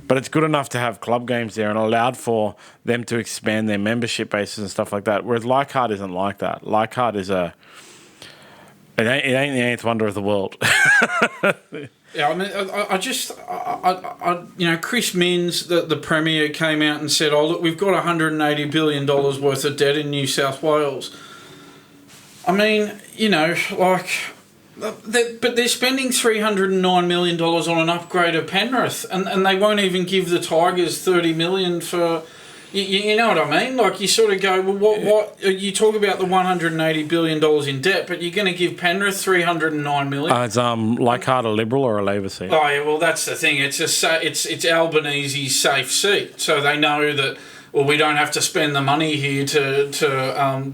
But it's good enough to have club games there and allowed for them to expand their membership bases and stuff like that. Whereas Leichhardt isn't like that. Leichhardt is it ain't the eighth wonder of the world. Yeah, I mean, Chris Minns, the Premier, came out and said, "Oh, look, we've got $180 billion worth of debt in New South Wales." I mean, but they're spending $309 million on an upgrade of Penrith, and they won't even give the Tigers $30 million for. You know what I mean? Like, you sort of go, well, what you talk about the $180 billion in debt, but you're going to give Penrith $309 million. Is Leichhardt a Liberal or a Labor seat? Oh yeah, well that's the thing. It's Albanese's safe seat, so they know that. Well, we don't have to spend the money here to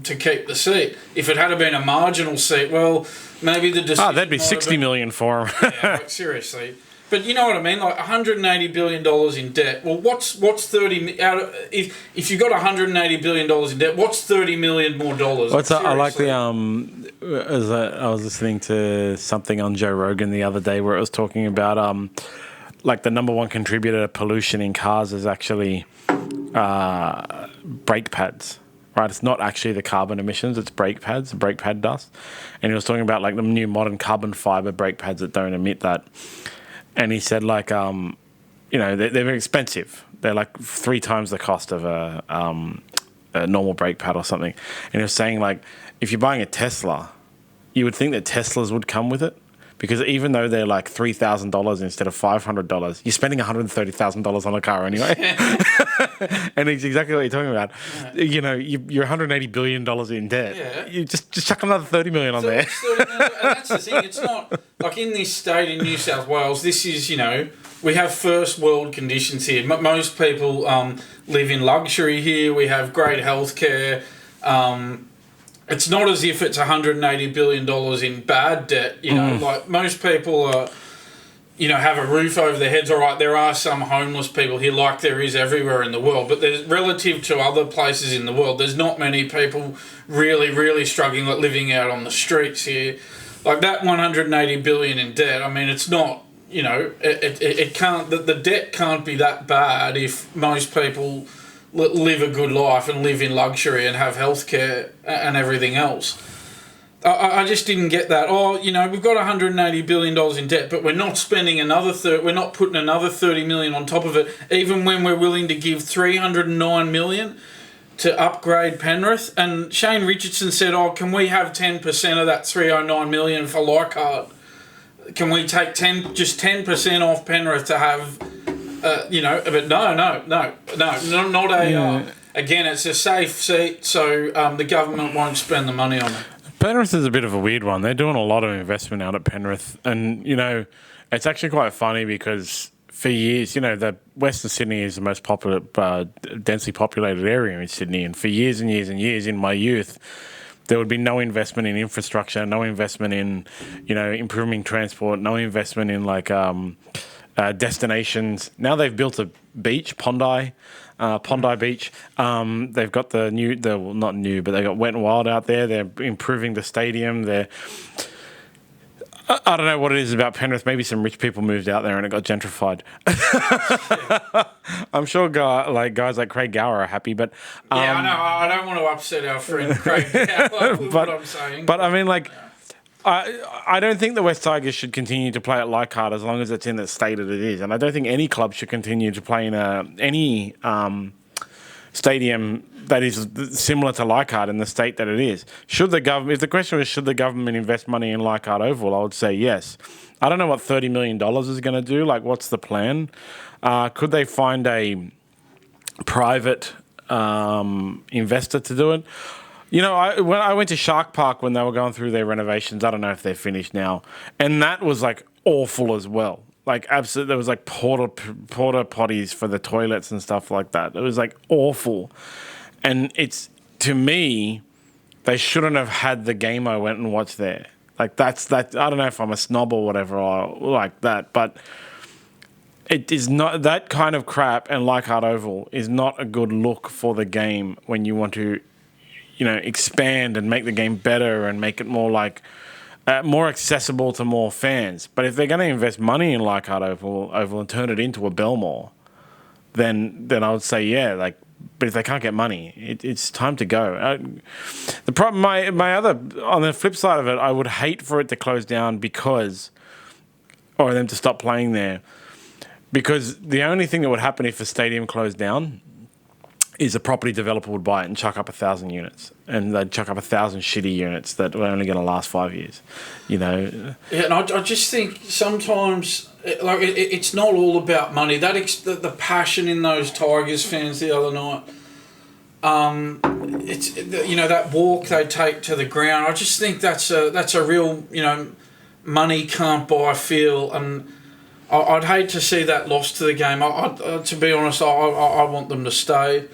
keep the seat. If it had been a marginal seat, well, maybe the decision. That'd be $60 million for him. Yeah, like, seriously. But you know what I mean, like $180 billion in debt. Well, what's 30 out of if you got $180 billion in debt? What's $30 million more dollars? I like the I was listening to something on Joe Rogan the other day where it was talking about like the number one contributor to pollution in cars is actually brake pads. Right, it's not actually the carbon emissions; it's brake pads, brake pad dust. And he was talking about like the new modern carbon fiber brake pads that don't emit that. And he said, like, they're very expensive. They're like 3 times the cost of a normal brake pad or something. And he was saying, like, if you're buying a Tesla, you would think that Teslas would come with it. Because even though they're like $3,000 instead of $500, you're spending $130,000 on a car anyway. And it's exactly what you're talking about. Yeah. You're $180 billion in debt. Yeah. You just chuck another $30 million on there. And that's the thing. It's not like in this state in New South Wales. This is, we have first world conditions here. Most people live in luxury here. We have great healthcare. It's not as if it's $180 billion in bad debt, like most people are, have a roof over their heads. All right, there are some homeless people here like there is everywhere in the world, but there's relative to other places in the world, there's not many people really, really struggling, like living out on the streets here. Like that $180 billion in debt, I mean, it's not, it can't, the debt can't be that bad if most people live a good life and live in luxury and have healthcare and everything else. I just didn't get that. We've got $180 billion in debt, but we're not spending we're not putting another $30 million on top of it, even when we're willing to give $309 million to upgrade Penrith. And Shane Richardson said, can we have 10% of that $309 million for Leichhardt? Can we take 10% off Penrith to have... but no, not a. Again, it's a safe seat, so the government won't spend the money on it. Penrith is a bit of a weird one. They're doing a lot of investment out at Penrith, and it's actually quite funny because for years, the Western Sydney is the most popular, densely populated area in Sydney, and for years and years and years in my youth, there would be no investment in infrastructure, no investment in, improving transport, no investment in destinations. Now they've built a beach, Bondi Beach. They've got not new, but they got Wet and Wild out there. They're improving the stadium. I don't know what it is about Penrith. Maybe some rich people moved out there and it got gentrified. I'm sure guys like Craig Gower are happy, but I know I don't want to upset our friend Craig Gower with what I'm saying. But I mean, I don't think the West Tigers should continue to play at Leichhardt as long as it's in the state that it is. And I don't think any club should continue to play in any stadium that is similar to Leichhardt in the state that it is. If the question was, should the government invest money in Leichhardt Oval, I would say yes. I don't know what $30 million is going to do. Like, what's the plan? Could they find a private investor to do it? When I went to Shark Park when they were going through their renovations, I don't know if they're finished now, and that was awful as well. Absolutely, there was porta potties for the toilets and stuff like that. It was awful, and to me, they shouldn't have had the game I went and watched there. That's I don't know if I'm a snob or whatever or like that, but it is not that kind of crap. And Leichhardt Oval is not a good look for the game when you want to. expand and make the game better and make it more like more accessible to more fans. But if they're going to invest money in Leichhardt Oval and turn it into a Belmore, then I would say but if they can't get money, it's time to go. The problem, my other, on the flip side of it, I would hate for it to close down or them to stop playing there, because the only thing that would happen if a stadium closed down is a property developer would buy it and chuck up 1,000 units, and they'd chuck up 1,000 shitty units that were only going to last 5 years. Yeah, and I just think sometimes it's not all about money. The passion in those Tigers fans the other night. It's that walk they take to the ground. I just think that's a real money can't buy feel, and I'd hate to see that lost to the game. To be honest, I want them to stay.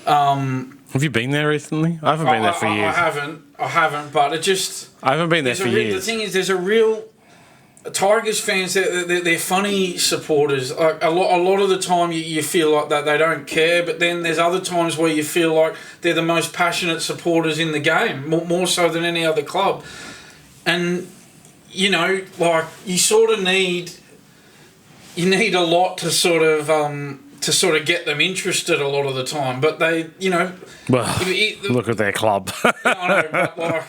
Have you been there recently? I haven't been there for years. I haven't, but it just... I haven't been there for years. The thing is, there's a real... Tigers fans, they're funny supporters. Like a lot of the time you feel like that they don't care, but then there's other times where you feel like they're the most passionate supporters in the game, more so than any other club. And, you sort of need... You need a lot to sort of get them interested a lot of the time, but they, Well, look at their club. I know,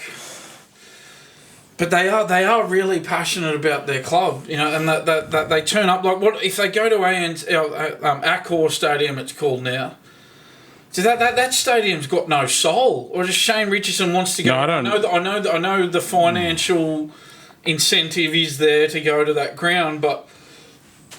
but they are really passionate about their club, and that they turn up. Like, what if they go to Accor Stadium? It's called now. So that stadium's got no soul. Or just Shane Richardson wants to go. No, I know the financial incentive is there to go to that ground, but.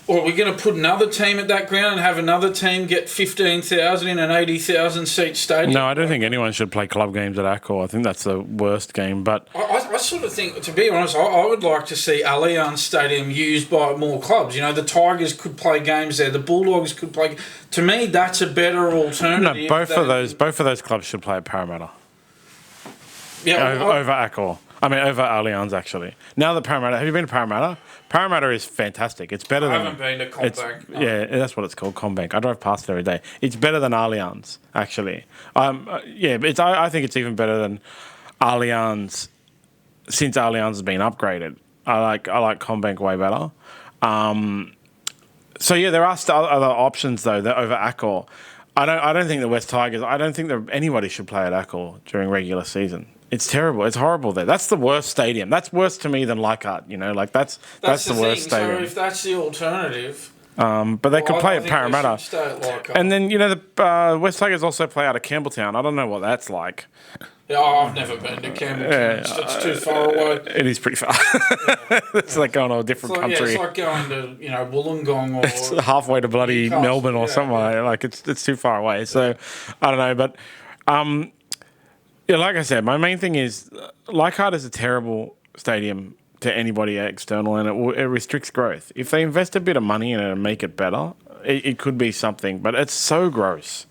Or are we going to put another team at that ground and have another team get 15,000 in an 80,000 seat stadium? No, I don't think anyone should play club games at Accor. I think that's the worst game. But I sort of think, to be honest, I would like to see Allianz Stadium used by more clubs. The Tigers could play games there. The Bulldogs could play. To me, that's a better alternative. No, both of those clubs should play at Parramatta. Yeah, over Accor. I mean, over Allianz, actually. Now the Parramatta... Have you been to Parramatta? Parramatta is fantastic. It's better than... I haven't been to CommBank. No. Yeah, that's what it's called, CommBank. I drive past it every day. It's better than Allianz, actually. But I think it's even better than Allianz since Allianz has been upgraded. I like CommBank way better. There are still other options, though, that over Accor. I don't think the West Tigers... I don't think that anybody should play at Accor during regular season. It's terrible. It's horrible there. That's the worst stadium. That's worse to me than Leichhardt. That's the worst stadium. So if that's the alternative, but they could play at Parramatta. And then the West Tigers also play out of Campbelltown. I don't know what that's like. Yeah, I've never been to Campbelltown. It's too far away. It is pretty far. It's like going to a different country. It's like going to Wollongong or it's halfway to bloody Newcastle, Melbourne or somewhere. Like it's too far away. So I don't know, but. Yeah, like I said, my main thing is Leichhardt is a terrible stadium to anybody external, and it restricts growth. If they invest a bit of money in it and make it better, it could be something. But it's so gross.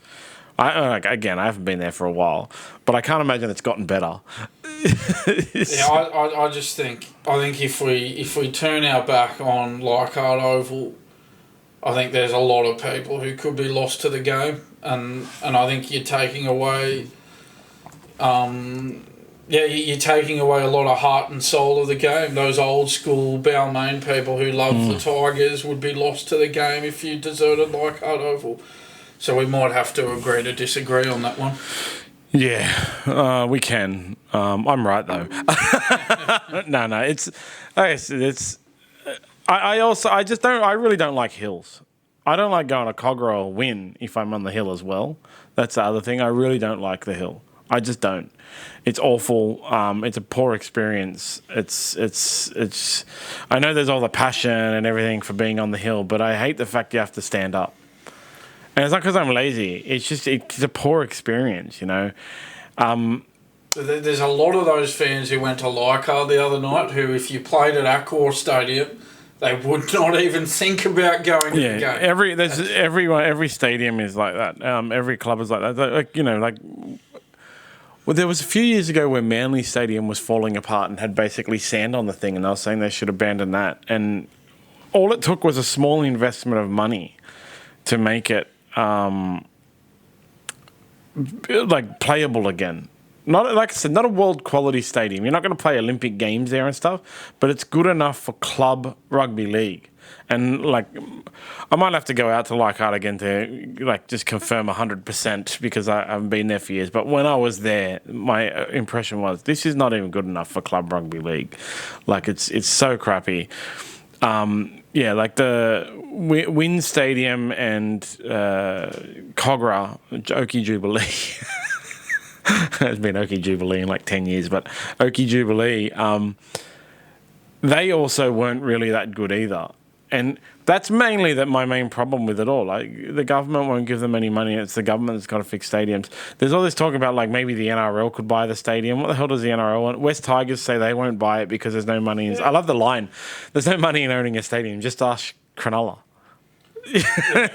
I haven't been there for a while, but I can't imagine it's gotten better. I just think if we turn our back on Leichhardt Oval, I think there's a lot of people who could be lost to the game, and I think you're taking away. You're taking away a lot of heart and soul of the game. Those old school Balmain people who love the Tigers would be lost to the game if you deserted Leichhardt Oval. So we might have to agree to disagree on that one. Yeah, we can. I'm right though. No, it's. I really don't like hills. I don't like going to Cogra or Wynn if I'm on the hill as well. That's the other thing. I really don't like the hill. I just don't. It's awful. It's a poor experience. It's. I know there's all the passion and everything for being on the hill, but I hate the fact you have to stand up. And it's not because I'm lazy. It's a poor experience, There's a lot of those fans who went to Leichhardt the other night who, if you played at Accor Stadium, they would not even think about going to the game. Every stadium is like that. Every club is like that. Well, there was a few years ago where Manly Stadium was falling apart and had basically sand on the thing, and they were saying they should abandon that. And all it took was a small investment of money to make it playable again. Not, like I said, not a world quality stadium. You're not going to play Olympic games there and stuff, but it's good enough for club rugby league. And like, I might have to go out to Leichhardt again to like just confirm 100% because I haven't been there for years. But when I was there, my impression was this is not even good enough for club rugby league. Like it's so crappy. Yeah, like the Wynn Stadium and Cogra Oki Jubilee. It's been Oki Jubilee in like 10 years, but Oki Jubilee, they also weren't really that good either. And that's mainly my main problem with it all. Like, the government won't give them any money. It's the government that's got to fix stadiums. There's all this talk about, like, maybe the NRL could buy the stadium. What the hell does the NRL want? West Tigers say they won't buy it because there's no money. I love the line. There's no money in owning a stadium. Just ask Cronulla.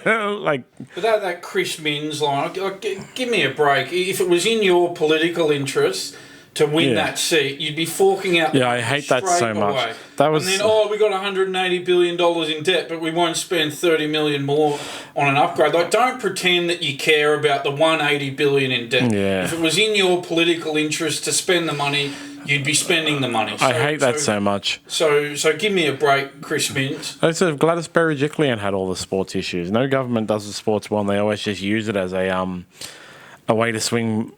Like, but that Chris Minns line, give me a break. If it was in your political interest to win that seat, you'd be forking out. Yeah, I hate that so much. That was, and then we got $180 billion in debt, but we won't spend $30 million more on an upgrade. Like, don't pretend that you care about the $180 billion in debt. Yeah. If it was in your political interest to spend the money, you'd be spending the money. I hate that so much. So give me a break, Chris Minns. So Gladys Berejiklian had all the sports issues. No government does the sports well, and they always just use it as a way to swing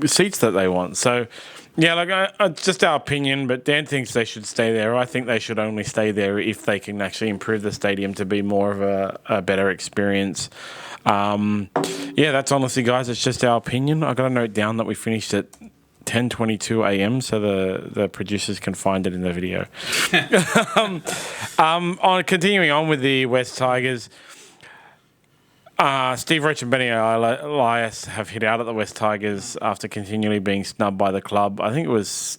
seats that they want. So, yeah, like it's just our opinion, but Dan thinks they should stay there. I think they should only stay there if they can actually improve the stadium to be more of a better experience. Yeah, that's honestly, guys, it's just our opinion. I got to note down that we finished at 10:22 a.m. so the producers can find it in the video. On continuing on with the West Tigers, Steve Roach and Benny Elias have hit out at the West Tigers after continually being snubbed by the club. I think it was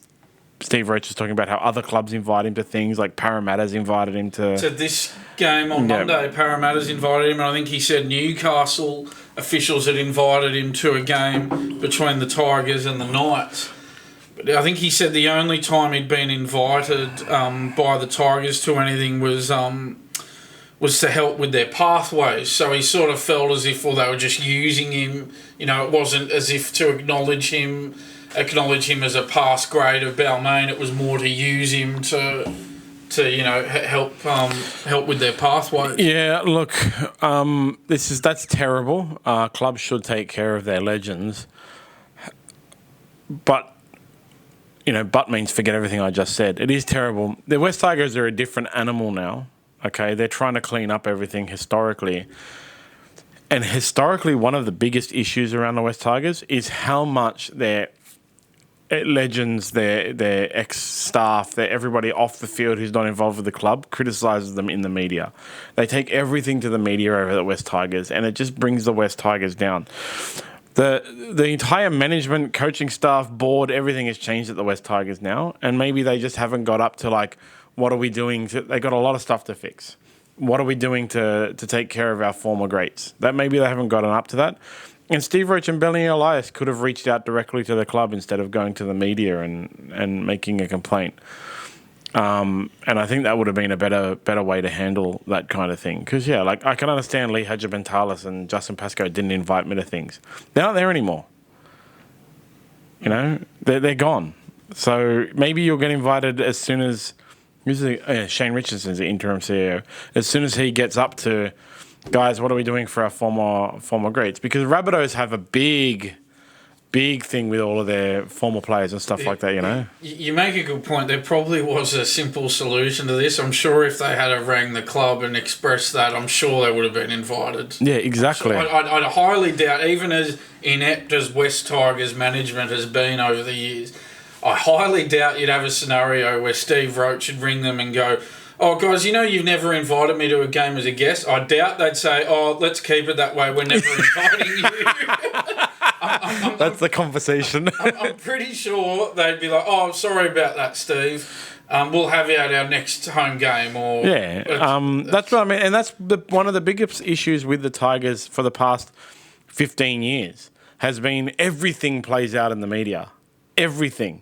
Steve Roach was talking about how other clubs invite him to things, like Parramatta's invited him to this game on Monday. Parramatta's invited him, and I think he said Newcastle officials had invited him to a game between the Tigers and the Knights. But I think he said the only time he'd been invited by the Tigers to anything was to help with their pathways. So he sort of felt as if, they were just using him. You know, it wasn't as if to acknowledge him as a past grade of Balmain. It was more to use him to help with their pathways. Yeah, look, that's terrible. Clubs should take care of their legends, but means forget everything I just said. It is terrible. The West Tigers are a different animal now. Okay, they're trying to clean up everything historically. And historically, one of the biggest issues around the West Tigers is how much their legends, their ex-staff, everybody off the field who's not involved with the club criticises them in the media. They take everything to the media over the West Tigers, and it just brings the West Tigers down. The entire management, coaching staff, board, everything has changed at the West Tigers now, and maybe they just haven't got up to, like, what are we doing? They got a lot of stuff to fix. What are we doing to take care of our former greats? That maybe they haven't gotten up to that. And Steve Roach and Benny Elias could have reached out directly to the club instead of going to the media and making a complaint. And I think that would have been a better way to handle that kind of thing. Because, yeah, like I can understand Lee Hadjibentalis and Justin Pascoe didn't invite me to things. They're not there anymore. They're gone. So maybe you'll get invited as soon as... Shane Richardson's the interim CEO. As soon as he gets up to, guys, what are we doing for our former greats? Because Rabbitohs have a big thing with all of their former players and stuff like that, You make a good point. There probably was a simple solution to this. I'm sure if they had rang the club and expressed that, I'm sure they would have been invited. Yeah, exactly. I'd highly doubt, even as inept as West Tigers management has been over the years, I highly doubt you'd have a scenario where Steve Roach would ring them and go, "Oh, guys, you've never invited me to a game as a guest." I doubt they'd say, "Oh, let's keep it that way. We're never inviting you." That's the conversation. I'm pretty sure they'd be like, "Oh, sorry about that, Steve. We'll have you at our next home game." Or that's what I mean. And that's one of the biggest issues with the Tigers for the past 15 years has been everything plays out in the media. Everything.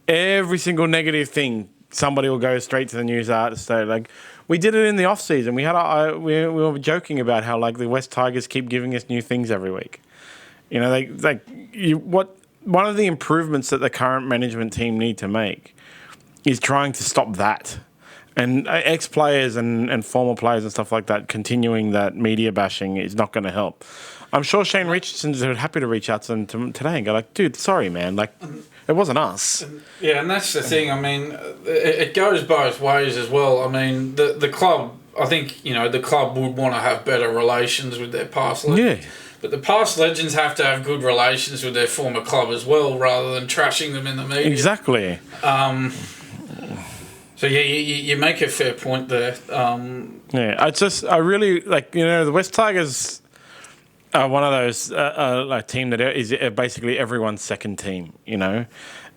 Every single negative thing, somebody will go straight to the news artist. So, like, we did it in the off season. We were joking about how, like, the West Tigers keep giving us new things every week. What one of the improvements that the current management team need to make is trying to stop that. And ex-players and former players and stuff like that, continuing that media bashing is not going to help. I'm sure Shane Richardson's happy to reach out to them today and go like, dude, sorry, man. Like, it wasn't us. Yeah, and that's the thing. I mean, it goes both ways as well. I mean, the club, I think, the club would want to have better relations with their past legends. Yeah. But the past legends have to have good relations with their former club as well, rather than trashing them in the media. Exactly. So, yeah, you make a fair point there. I really, the West Tigers are one of those team that is basically everyone's second team,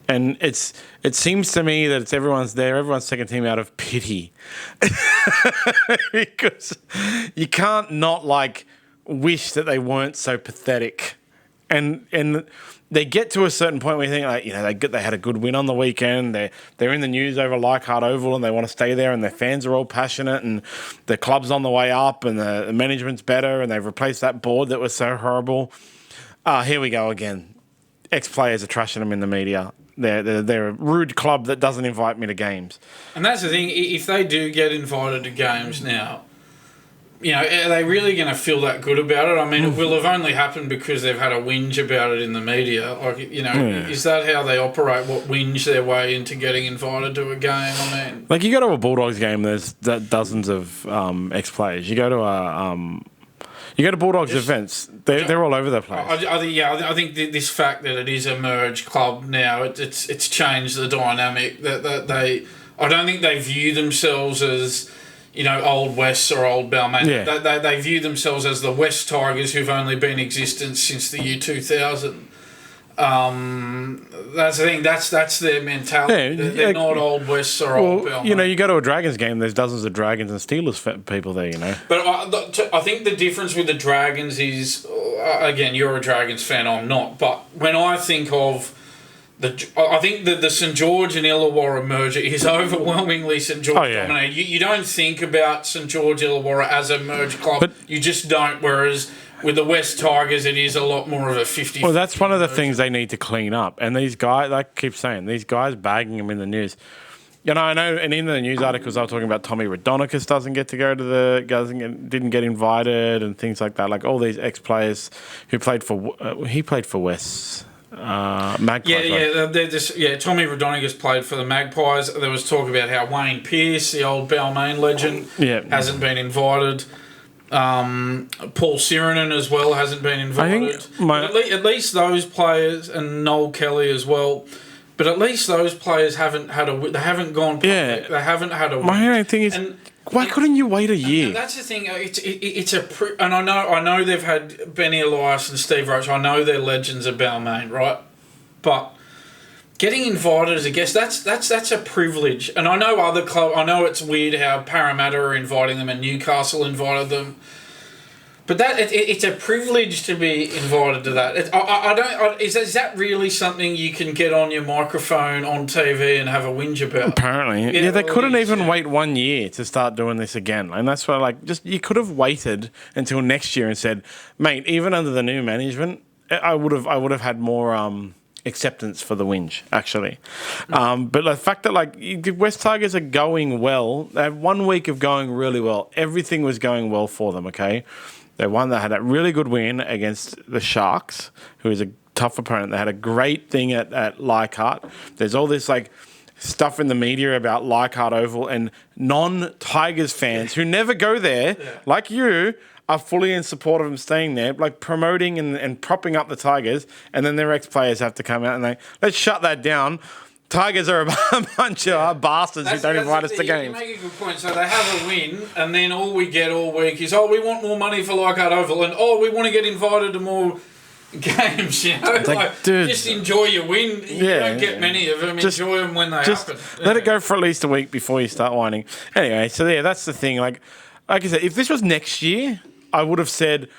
And it seems to me that it's everyone's second team out of pity. Because you can't not, wish that they weren't so pathetic. And they get to a certain point where you think, they had a good win on the weekend. They're in the news over Leichhardt Oval and they want to stay there, and their fans are all passionate, and the club's on the way up, and the management's better, and they've replaced that board that was so horrible. Here we go again. Ex-players are trashing them in the media. They're a rude club that doesn't invite me to games. And that's the thing. If they do get invited to games now, are they really going to feel that good about it? I mean, it will have only happened because they've had a whinge about it in the media. Is that how they operate? What, whinge their way into getting invited to a game? I mean, you go to a Bulldogs game, there's dozens of ex-players. You go to Bulldogs events, they're all over the place. I think this fact that it is a merged club now, it's changed the dynamic. I don't think they view themselves as Old Wests or Old Balmain. Yeah. They view themselves as the West Tigers, who've only been in existence since the year 2000. That's the thing. That's their mentality. Yeah, they're not Old Wests or Old Balmain. You go to a Dragons game, there's dozens of Dragons and Steelers people there, But I think the difference with the Dragons is, again, you're a Dragons fan, I'm not. But when I think of I think that the St George and Illawarra merger is overwhelmingly St George dominated. You don't think about St George Illawarra as a merged club. But you just don't. Whereas with the West Tigers, it is a lot more of a 50-50. Well, that's one of the things they need to clean up. And these guys, I keep saying, these guys bagging them in the news. I know, and in the news articles, I was talking about Tommy Radonicus doesn't get to go to didn't get invited and things like that. Like all these ex-players who played for, he played for West. Magpies. Tommy Radonicus played for the Magpies. There was talk about how Wayne Pearce, the old Balmain legend, hasn't been invited. Paul Sirenen as well hasn't been invited. At least those players, and Noel Kelly as well. But at least those players haven't had they haven't gone public. Yeah. They haven't had a win. My only thing is, why couldn't you wait a year? And that's the thing. And I know they've had Benny Elias and Steve Roach. I know they're legends of Balmain, right? But getting invited as a guest, that's a privilege. And I know other clubs. I know it's weird how Parramatta are inviting them and Newcastle invited them. But it's a privilege to be invited to that. Is that really something you can get on your microphone on TV and have a whinge about? Apparently. Yeah, they couldn't even wait 1 year to start doing this again. And that's why, you could have waited until next year and said, mate, even under the new management, I would have had more acceptance for the whinge, actually. But the fact that, the West Tigers are going well, they had 1 week of going really well. Everything was going well for them, okay? They had that really good win against the Sharks, who is a tough opponent. They had a great thing at Leichhardt. There's all this stuff in the media about Leichhardt Oval, and non-Tigers fans who never go there, like you, are fully in support of them staying there, promoting and propping up the Tigers, and then their ex-players have to come out and let's shut that down. Tigers are a bunch of bastards who don't invite us to games. You make a good point. So they have a win, and then all we get all week is, we want more money for Leichhardt Oval, and we want to get invited to more games. Dude, just enjoy your win. You don't get many of them. Enjoy them when they happen. Let it go for at least a week before you start whining. Anyway, so that's the thing. Like I said, if this was next year, I would have said,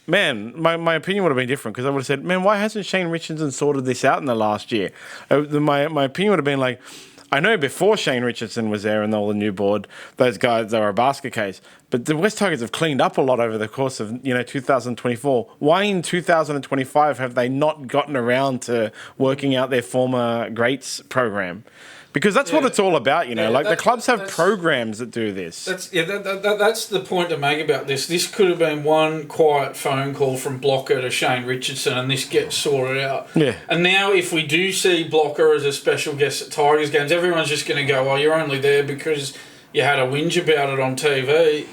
man, my opinion would have been different, because I would have said, man, why hasn't Shane Richardson sorted this out in the last year? My opinion would have been I know before Shane Richardson was there and all the new board, those guys, they were a basket case. But the West Tigers have cleaned up a lot over the course of 2024. Why in 2025 have they not gotten around to working out their former greats program? Because that's what it's all about, the clubs have programs that do this. That's the point to make about this. This could have been one quiet phone call from Blocker to Shane Richardson, and this gets sorted out. Yeah. And now, if we do see Blocker as a special guest at Tigers games, everyone's just going to go, "Well, you're only there because you had a whinge about it on TV."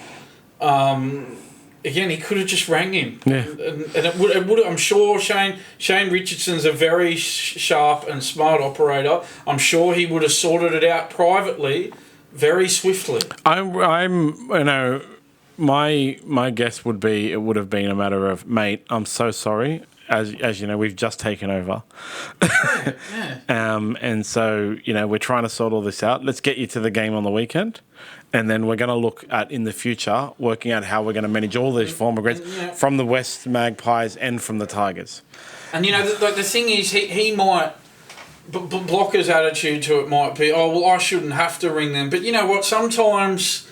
Again, he could have just rang him. Yeah. And it would. I'm sure Shane Richardson's a very sharp and smart operator. I'm sure he would have sorted it out privately very swiftly. My guess would be it would have been a matter of, mate, I'm so sorry. As you know, we've just taken over. And so, we're trying to sort all this out. Let's get you to the game on the weekend. And then we're going to look at, in the future, working out how we're going to manage all these former greats from the West Magpies and from the Tigers. And, the thing is, he might... Blocker's attitude to it might be, I shouldn't have to ring them. But you know what? Sometimes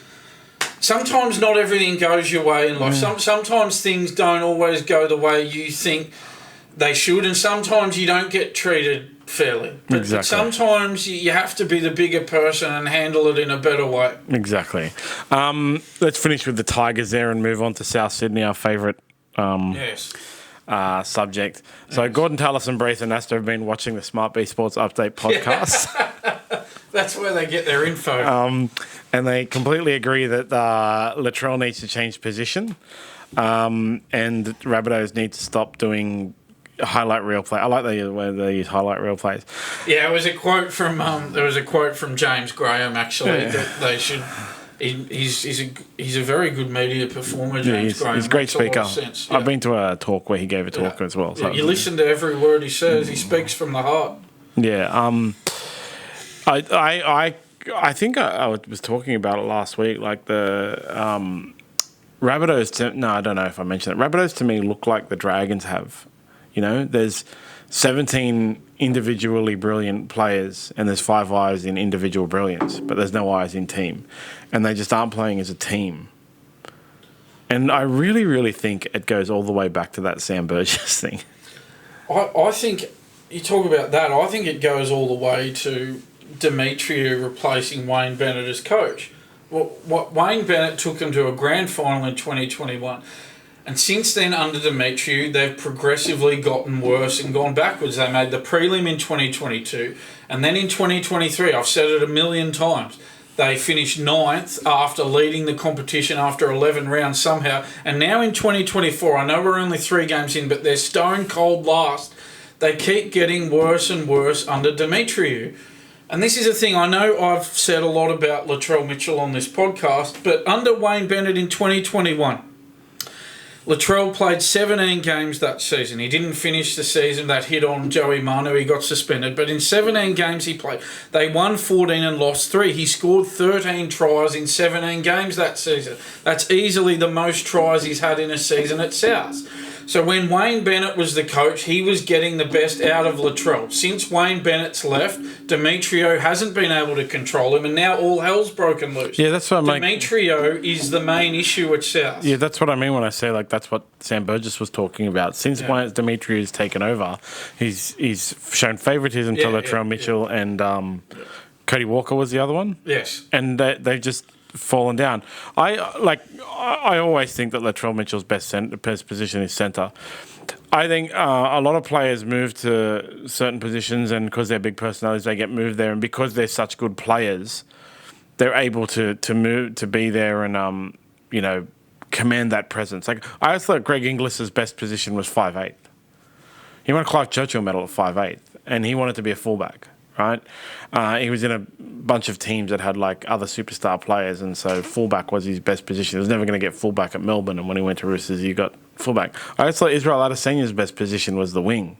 not everything goes your way in life. Sometimes things don't always go the way you think they should. And sometimes you don't get treated fairly. But sometimes you have to be the bigger person and handle it in a better way. Exactly. Let's finish with the Tigers there and move on to South Sydney, our favourite subject. So Gordon Tallis and Breathe and Asta have been watching the SmartB Sports Update podcast. That's where they get their info. And they completely agree that Latrell needs to change position and Rabbitohs need to stop doing highlight reel play. I like the way they use highlight reel plays. Yeah, it was a quote from James Graham actually that they should. He's a very good media performer, James Graham. He's a great speaker. Yeah. I've been to a talk where he gave a talk as well. So. You listen to every word he says. He speaks from the heart. Yeah. I think I was talking about it last week. Like the Rabbitohs. I don't know if I mentioned it. Rabbitohs to me look like the Dragons have. There's 17 individually brilliant players and there's 5 eyes in individual brilliance, but there's no eyes in team. And they just aren't playing as a team. And I really, really think it goes all the way back to that Sam Burgess thing. I think, you talk about that, I think it goes all the way to Demetriou replacing Wayne Bennett as coach. Wayne Bennett took them to a grand final in 2021. And since then, under Demetriou, they've progressively gotten worse and gone backwards. They made the prelim in 2022. And then in 2023, I've said it a million times, they finished 9th after leading the competition after 11 rounds somehow. And now in 2024, I know we're only 3 games in, but they're stone cold last. They keep getting worse and worse under Demetriou. And this is a thing, I know I've said a lot about Latrell Mitchell on this podcast, but under Wayne Bennett in 2021, Latrell played 17 games that season. He didn't finish the season. That hit on Joey Manu. He got suspended. But in 17 games he played, they won 14 and lost 3. He scored 13 tries in 17 games that season. That's easily the most tries he's had in a season at South. So when Wayne Bennett was the coach, he was getting the best out of Latrell. Since Wayne Bennett's left, Demetriou hasn't been able to control him, and now all hell's broken loose. Yeah, that's what I mean. Demetriou is the main issue at South. Yeah, that's what I mean when I say that's what Sam Burgess was talking about. Since Demetriou's taken over, he's shown favouritism to Latrell Mitchell and Cody Walker was the other one. Yes, and they've just fallen down. I always think that Latrell Mitchell's best position is centre. I think a lot of players move to certain positions, and because they're big personalities, they get moved there. And because they're such good players, they're able to move to be there and command that presence. Like I always thought Greg Inglis's best position was 5'8". He won a Clive Churchill medal at 5'8", and he wanted to be a fullback. Right, he was in a bunch of teams that had like other superstar players, and so fullback was his best position. He was never going to get fullback at Melbourne, and when he went to Roosters, he got fullback. I always thought Israel Adesanya's best position was the wing,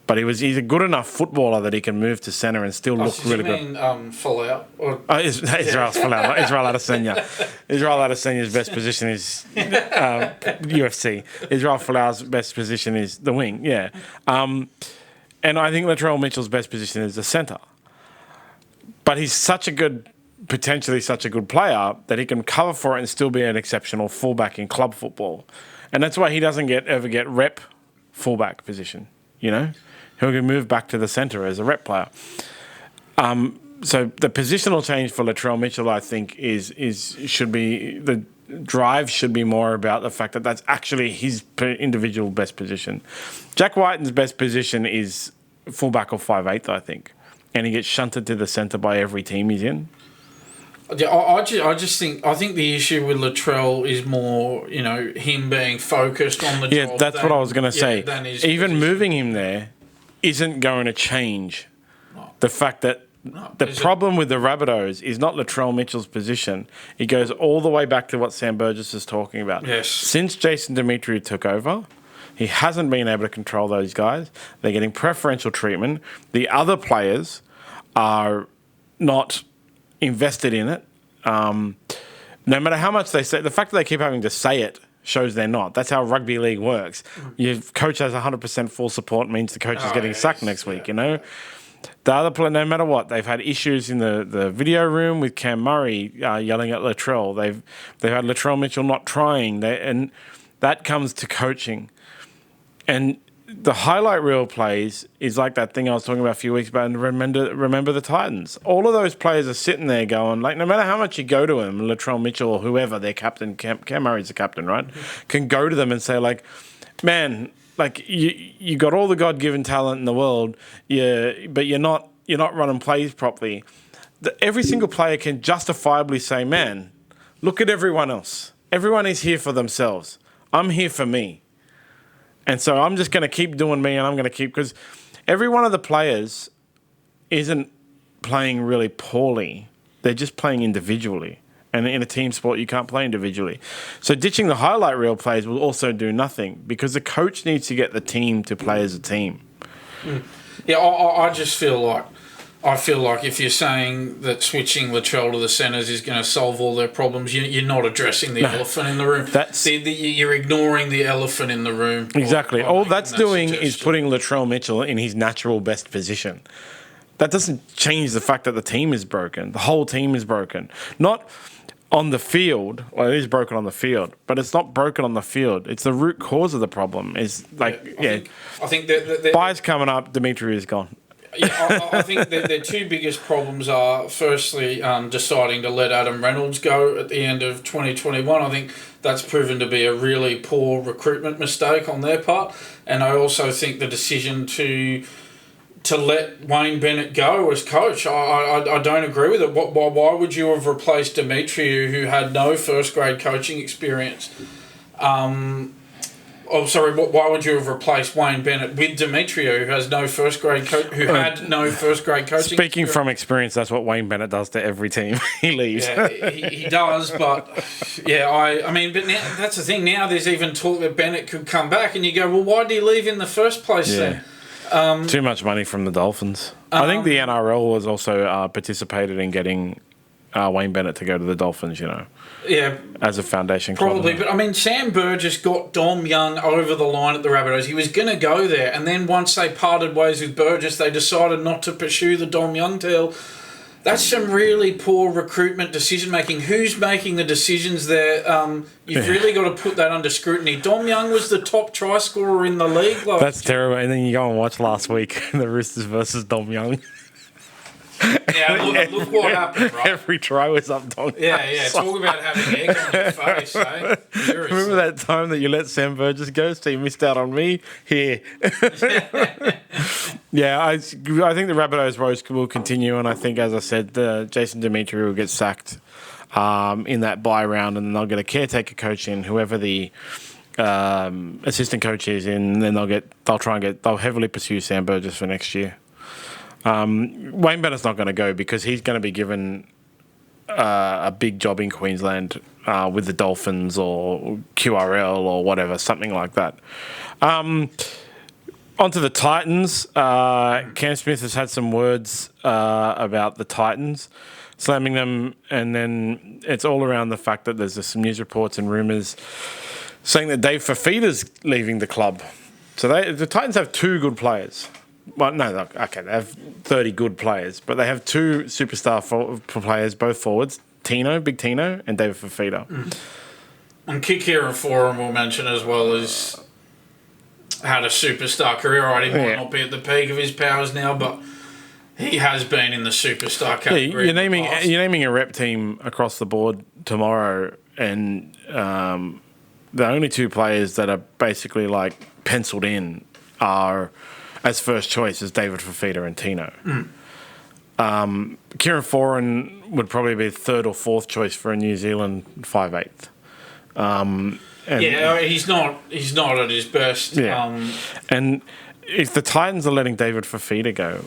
but he's a good enough footballer that he can move to centre and still look really good. Folau? Israel Folau, Israel Adesanya. Israel Adesanya's best position is UFC. Israel Folau's best position is the wing. Yeah. And I think Latrell Mitchell's best position is the centre. But he's potentially such a good player that he can cover for it and still be an exceptional fullback in club football. And that's why he doesn't ever get rep fullback position, you know? He'll move back to the centre as a rep player. So the positional change for Latrell Mitchell, I think, should be the drive should be more about the fact that that's actually his individual best position. Jack Whiten's best position is fullback or 5'8", I think, and he gets shunted to the centre by every team he's in. Yeah, I think the issue with Latrell is more, you know, him being focused on the job. Yeah, that's what I was going to say. Even position. Moving him there isn't going to change the fact that the problem with the Rabbitohs is not Latrell Mitchell's position. It goes all the way back to what Sam Burgess is talking about. Yes. Since Jason Demetriou took over, he hasn't been able to control those guys. They're getting preferential treatment. The other players are not invested in it. No matter how much they say, the fact that they keep having to say it shows they're not. That's how rugby league works. Your coach has 100% full support means the coach is getting sacked next week, you know? The other player, no matter what, they've had issues in the video room with Cam Murray yelling at Latrell. They've had Latrell Mitchell not trying, and that comes to coaching. And the highlight reel plays is like that thing I was talking about a few weeks ago. And remember the Titans. All of those players are sitting there going, like, no matter how much you go to them, Latrell Mitchell or whoever, their captain, Cam Murray's the captain, right? Can go to them and say, like, man, like you got all the God-given talent in the world, but you're not running plays properly. Every single player can justifiably say, man, look at everyone else. Everyone is here for themselves. I'm here for me. And so I'm just going to keep doing me, and I'm going to keep... Because every one of the players isn't playing really poorly. They're just playing individually. And in a team sport, you can't play individually. So ditching the highlight reel plays will also do nothing because the coach needs to get the team to play as a team. Yeah, I just feel like... if you're saying that switching Latrell to the centres is going to solve all their problems, you're not addressing the elephant in the room. You're ignoring the elephant in the room. Exactly. All that's doing is putting Latrell Mitchell in his natural best position. That doesn't change the fact that the team is broken. The whole team is broken. Not on the field. Well, it is broken on the field, but it's not broken on the field. It's the root cause of the problem. Is like, I think that Buy's coming up. Demetriou is gone. Yeah, I think their two biggest problems are, firstly, deciding to let Adam Reynolds go at the end of 2021. I think that's proven to be a really poor recruitment mistake on their part. And I also think the decision to let Wayne Bennett go as coach, I don't agree with it. Why would you have replaced Demetriou, who had no first-grade coaching experience? Why would you have replaced Wayne Bennett with Demetriou, who has no first-grade had no first-grade coaching? Speaking from experience, that's what Wayne Bennett does to every team he leaves. Yeah, he does, but but now, that's the thing. Now there's even talk that Bennett could come back, and you go, well, why did he leave in the first place then? Too much money from the Dolphins. I think the NRL was also participated in getting Wayne Bennett to go to the Dolphins, you know. Yeah. As a foundation probably, club. But I mean, Sam Burgess got Dom Young over the line at the Rabbitohs. He was going to go there, and then once they parted ways with Burgess, they decided not to pursue the Dom Young deal. That's some really poor recruitment decision-making. Who's making the decisions there? You've really got to put that under scrutiny. Dom Young was the top try scorer in the league. That's terrible. And then you go and watch last week, the Roosters versus Dom Young. Yeah, look what happened, right? Every try was up Dom. Yeah. Talk about having egg on your face, eh? Remember that time that you let Sam Burgess go, so you missed out on me? Here. Yeah, I think the Rabbitohs roast will continue, and I think, as I said, Jason Demetriou will get sacked in that bye round, and then they'll get a caretaker coach in, whoever the assistant coach is in, and then they'll heavily pursue Sam Burgess for next year. Wayne Bennett's not going to go because he's going to be given a big job in Queensland with the Dolphins or QRL or whatever, something like that. Onto the Titans. Cam Smith has had some words about the Titans, slamming them, and then it's all around the fact that there's some news reports and rumours saying that Dave Fafita's leaving the club. So the Titans have two good players. Well, no, okay, they have 30 good players, but they have 2 superstar players, both forwards, Big Tino, and David Fafita. And Kikira Forum we'll mention as well as had a superstar career. Right, he might not be at the peak of his powers now, but he has been in the superstar category. Yeah, you're naming a rep team across the board tomorrow, and the only 2 players that are basically like penciled in are as first choice is David Fafita and Tino. Kieran Foran would probably be 3rd or 4th choice for a New Zealand 5/8. He's not at his best. Yeah. And if the Titans are letting David Fafita go,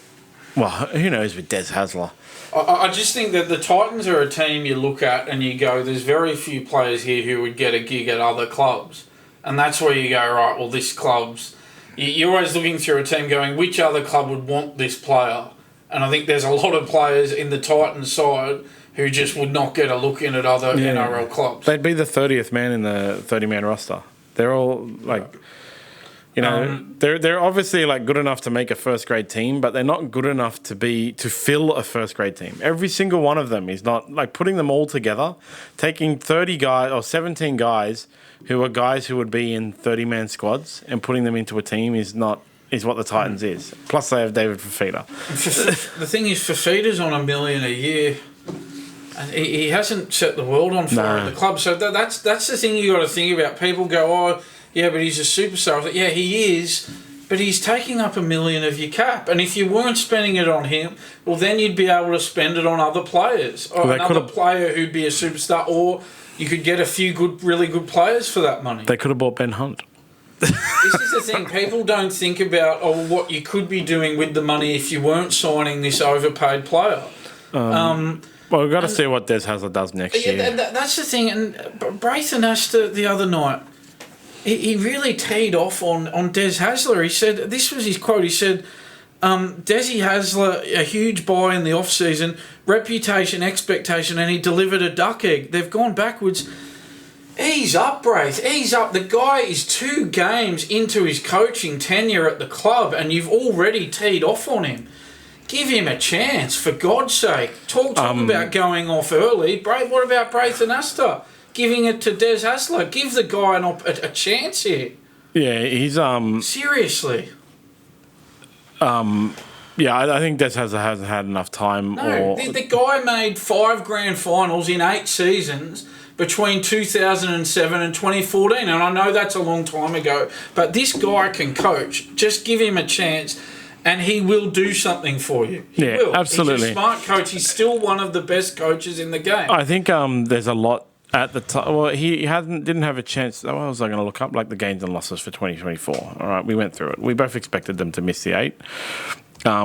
well, who knows with Dez Hasler? I just think that the Titans are a team you look at and you go, there's very few players here who would get a gig at other clubs. And that's where you go, right, well, this club's... You're always looking through a team going, which other club would want this player? And I think there's a lot of players in the Titans side who just would not get a look in at other NRL clubs. They'd be the 30th man in the 30-man roster. They're all, like... You know, they're obviously like good enough to make a first grade team, but they're not good enough to fill a first grade team. Every single one of them is not like putting them all together, taking 30 guys or 17 guys who are guys who would be in 30-man squads and putting them into a team is what the Titans is. Plus they have David Fafita. The thing is, Fafita's on $1 million a year. And he hasn't set the world on fire at the club. So that's the thing you got to think about. People go, oh, yeah, but he's a superstar. I was like, yeah, he is, but he's taking up $1 million of your cap. And if you weren't spending it on him, well, then you'd be able to spend it on other players. Or another player who'd be a superstar, or you could get a few really good players for that money. They could have bought Ben Hunt. This is the thing. People don't think about what you could be doing with the money if you weren't signing this overpaid player. Well, we've got to see what Dez Hasler does next year. That's the thing. And Braithen Astor the other night, he really teed off on Dez Hasler. He said, this was his quote, he said, Desi Hasler, a huge buy in the off-season, reputation, expectation, and he delivered a duck egg. They've gone backwards. Ease up, Braith. Ease up. The guy is 2 games into his coaching tenure at the club, and you've already teed off on him. Give him a chance, for God's sake. Talk about going off early. What about Braithen Astor? Giving it to Dez Hasler. Give the guy a chance here. Yeah, he's... Seriously. Yeah, I think Dez Hasler hasn't had enough time. No, the guy made 5 grand finals in 8 seasons between 2007 and 2014. And I know that's a long time ago, but this guy can coach. Just give him a chance. And he will do something for you. He will. Absolutely. He's a smart coach. He's still one of the best coaches in the game. I think there's a lot at the time. Well, he didn't have a chance. What was I going to look up? Like the gains and losses for 2024. All right, we went through it. We both expected them to miss the 8.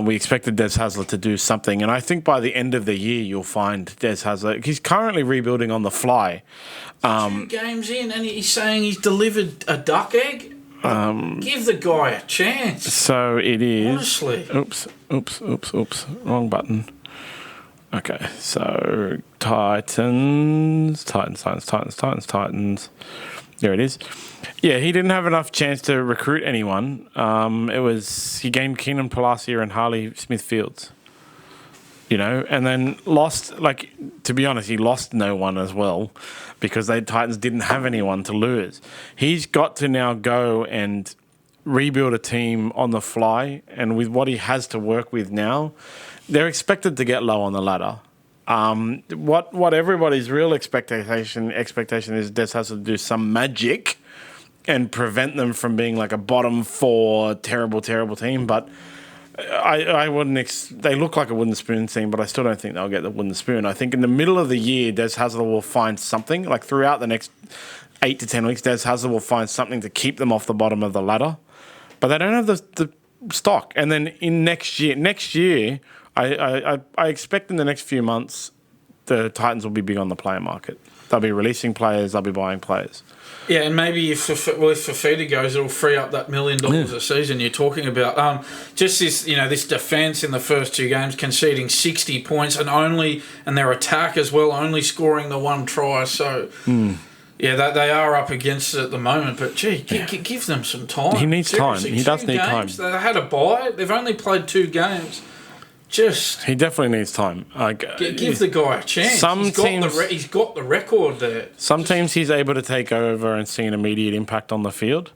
We expected Dez Hasler to do something. And I think by the end of the year, you'll find Dez Hasler. He's currently rebuilding on the fly. 2 games in, and he's saying he's delivered a duck egg. Give the guy a chance. So it is. Honestly. Oops. Wrong button. Okay, so Titans. There it is. Yeah, he didn't have enough chance to recruit anyone. He gained Keenan Palacia and Harley Smith-Fields. You know, and then lost, to be honest, he lost no one as well because the Titans didn't have anyone to lose. He's got to now go and rebuild a team on the fly, and with what he has to work with now, they're expected to get low on the ladder. What everybody's real expectation is Dez has to do some magic and prevent them from being like a bottom 4 terrible team, but I wouldn't. They look like a wooden spoon team, but I still don't think they'll get the wooden spoon. I think in the middle of the year, Dez Hasler will find something. Like throughout the next 8 to 10 weeks, Dez Hasler will find something to keep them off the bottom of the ladder. But they don't have the stock. And then in next year, I expect in the next few months, the Titans will be big on the player market. They'll be releasing players. They'll be buying players. Yeah, and maybe if Fafita goes, it'll free up that $1 million a season you're talking about. Just this defence in the first 2 games, conceding 60 points and their attack as well, only scoring the 1 try. So Yeah, they are up against it at the moment, but gee, give them some time. He needs time. He does need time. They had a bye. They've only played 2 games. He definitely needs time. Give the guy a chance. He's got the record there. Some teams he's able to take over and see an immediate impact on the field.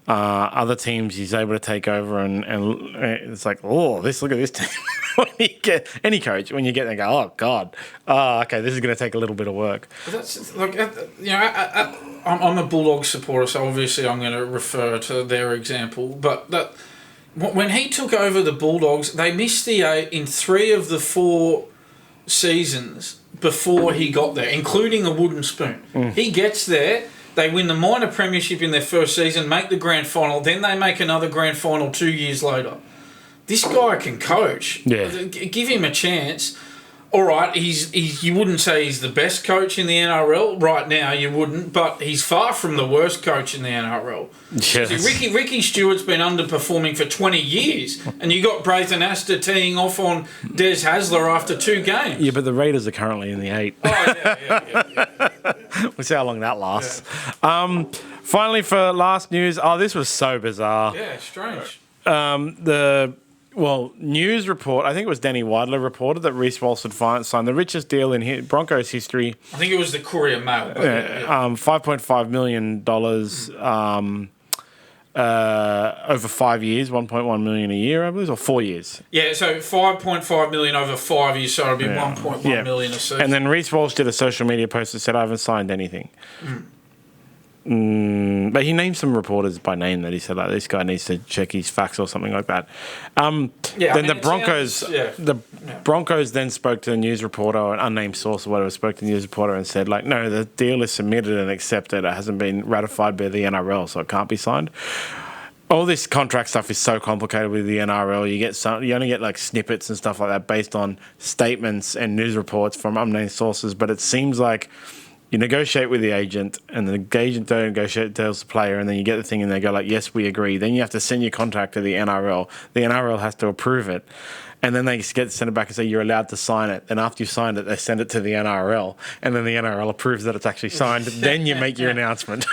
Other teams he's able to take over and it's like, look at this team. When you get any coach, when you get there, go, oh God, okay, this is going to take a little bit of work. But that's like, I'm a Bulldogs supporter, so obviously I'm going to refer to their example. But when he took over the Bulldogs, they missed the 8 in 3 of the 4 seasons before he got there, including a wooden spoon. He gets there. They win the minor premiership in their first season, make the grand final, then they make another grand final 2 years later. This guy can coach. Yeah. Give him a chance. All right, you wouldn't say he's the best coach in the NRL right now, you wouldn't, but he's far from the worst coach in the NRL. Yes. See, Ricky Stewart's been underperforming for 20 yeers, and you got Braithen Astor teeing off on Dez Hasler after 2 games. Yeah, but the Raiders are currently in the 8. Oh, yeah. We'll see how long that lasts. Yeah. Finally, for last news, this was so bizarre. Yeah, strange. News report, I think it was Danny Widler reported that Reece Walsh had signed the richest deal in Broncos history. I think it was the Courier Mail. $5.5 million over 5 years, $1.1 million a year, I believe, or 4 years. Yeah, so $5.5 million over 5 years, so it'll be $1.1 million a season. And then Reece Walsh did a social media post that said, I haven't signed anything. But he named some reporters by name that he said, like, this guy needs to check his facts or something like that. The Broncos then spoke to the news reporter, or an unnamed source or whatever, spoke to the news reporter and said, like, no, the deal is submitted and accepted. It hasn't been ratified by the NRL, so it can't be signed. All this contract stuff is so complicated with the NRL. You only get like snippets and stuff like that based on statements and news reports from unnamed sources. But it seems like you negotiate with the agent, and the agent don't negotiate, tells the player, and then you get the thing, and they go like, yes, we agree. Then you have to send your contract to the NRL. The NRL has to approve it. And then they get sent it back and say, you're allowed to sign it. And after you've signed it, they send it to the NRL. And then the NRL approves that it's actually signed. Then you make your announcement.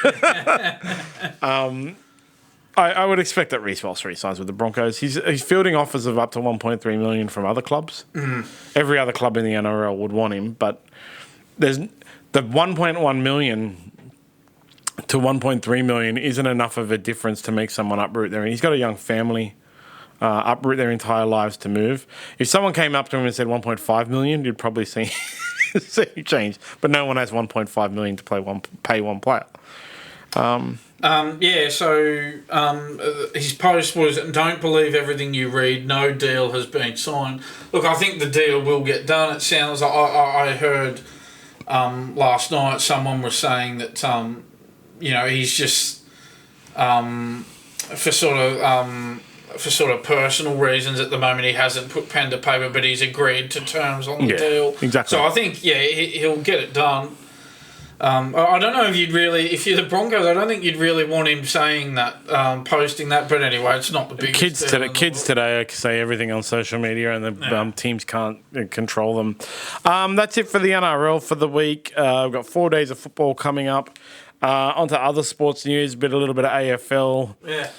I would expect that Reece Walsh signs with the Broncos. He's fielding offers of up to $1.3 million from other clubs. Every other club in the NRL would want him, but there's the $1.1 million to $1.3 million isn't enough of a difference to make someone uproot their. He's got a young family, uproot their entire lives to move. If someone came up to him and said $1.5 million, you'd probably see change. But no one has $1.5 million to pay one player. His post was, don't believe everything you read, no deal has been signed. Look, I think the deal will get done. It sounds like I heard last night someone was saying that, he's just, for sort of personal reasons at the moment, he hasn't put pen to paper, but he's agreed to terms on the deal. Exactly. So I think, he'll get it done. I don't know if you're the Broncos, I don't think you'd really want him saying that, posting that. But anyway, it's not the biggest Kids today say everything on social media, and the teams can't control them. That's it for the NRL for the week. We've got 4 days of football coming up. Onto other sports news, a little bit of AFL. Yeah.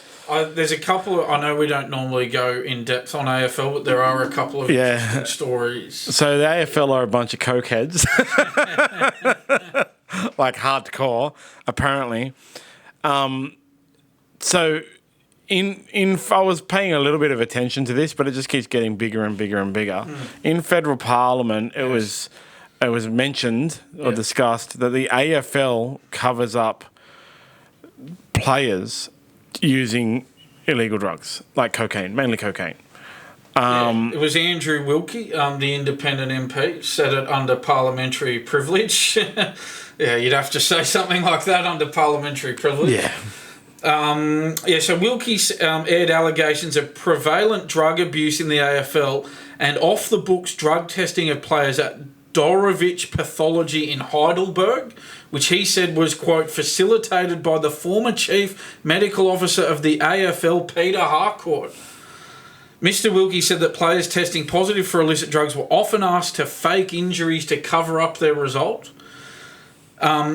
There's a couple I know we don't normally go in depth on AFL, but there are a couple of interesting stories. So the AFL are a bunch of cokeheads. Like hardcore, apparently. So I was paying a little bit of attention to this, but it just keeps getting bigger and bigger and bigger. In federal parliament, it was mentioned or discussed that the AFL covers up players using illegal drugs, like cocaine, mainly cocaine. It was Andrew Wilkie, the independent MP, said it under parliamentary privilege. Yeah, you'd have to say something like that under parliamentary privilege. Yeah. So Wilkie aired allegations of prevalent drug abuse in the AFL and off-the-books drug testing of players at Dorovich Pathology in Heidelberg, which he said was, quote, facilitated by the former chief medical officer of the AFL, Peter Harcourt. Mr. Wilkie said that players testing positive for illicit drugs were often asked to fake injuries to cover up their result.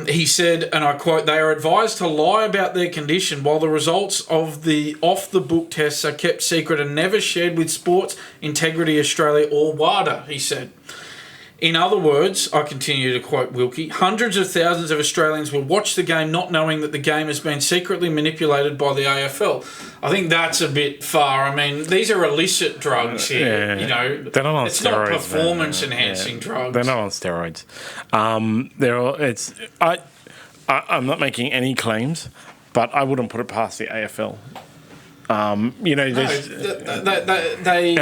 He said, and I quote, "They are advised to lie about their condition while the results of the off-the-book tests are kept secret and never shared with Sports Integrity Australia or WADA," he said. In other words, I continue to quote Wilkie, "Hundreds of thousands of Australians will watch the game not knowing that the game has been secretly manipulated by the AFL." I think that's a bit far. I mean, these are illicit drugs here. Yeah. They're not on it's steroids, not performance-enhancing drugs. They're not on steroids. I'm not making any claims, but I wouldn't put it past the AFL. And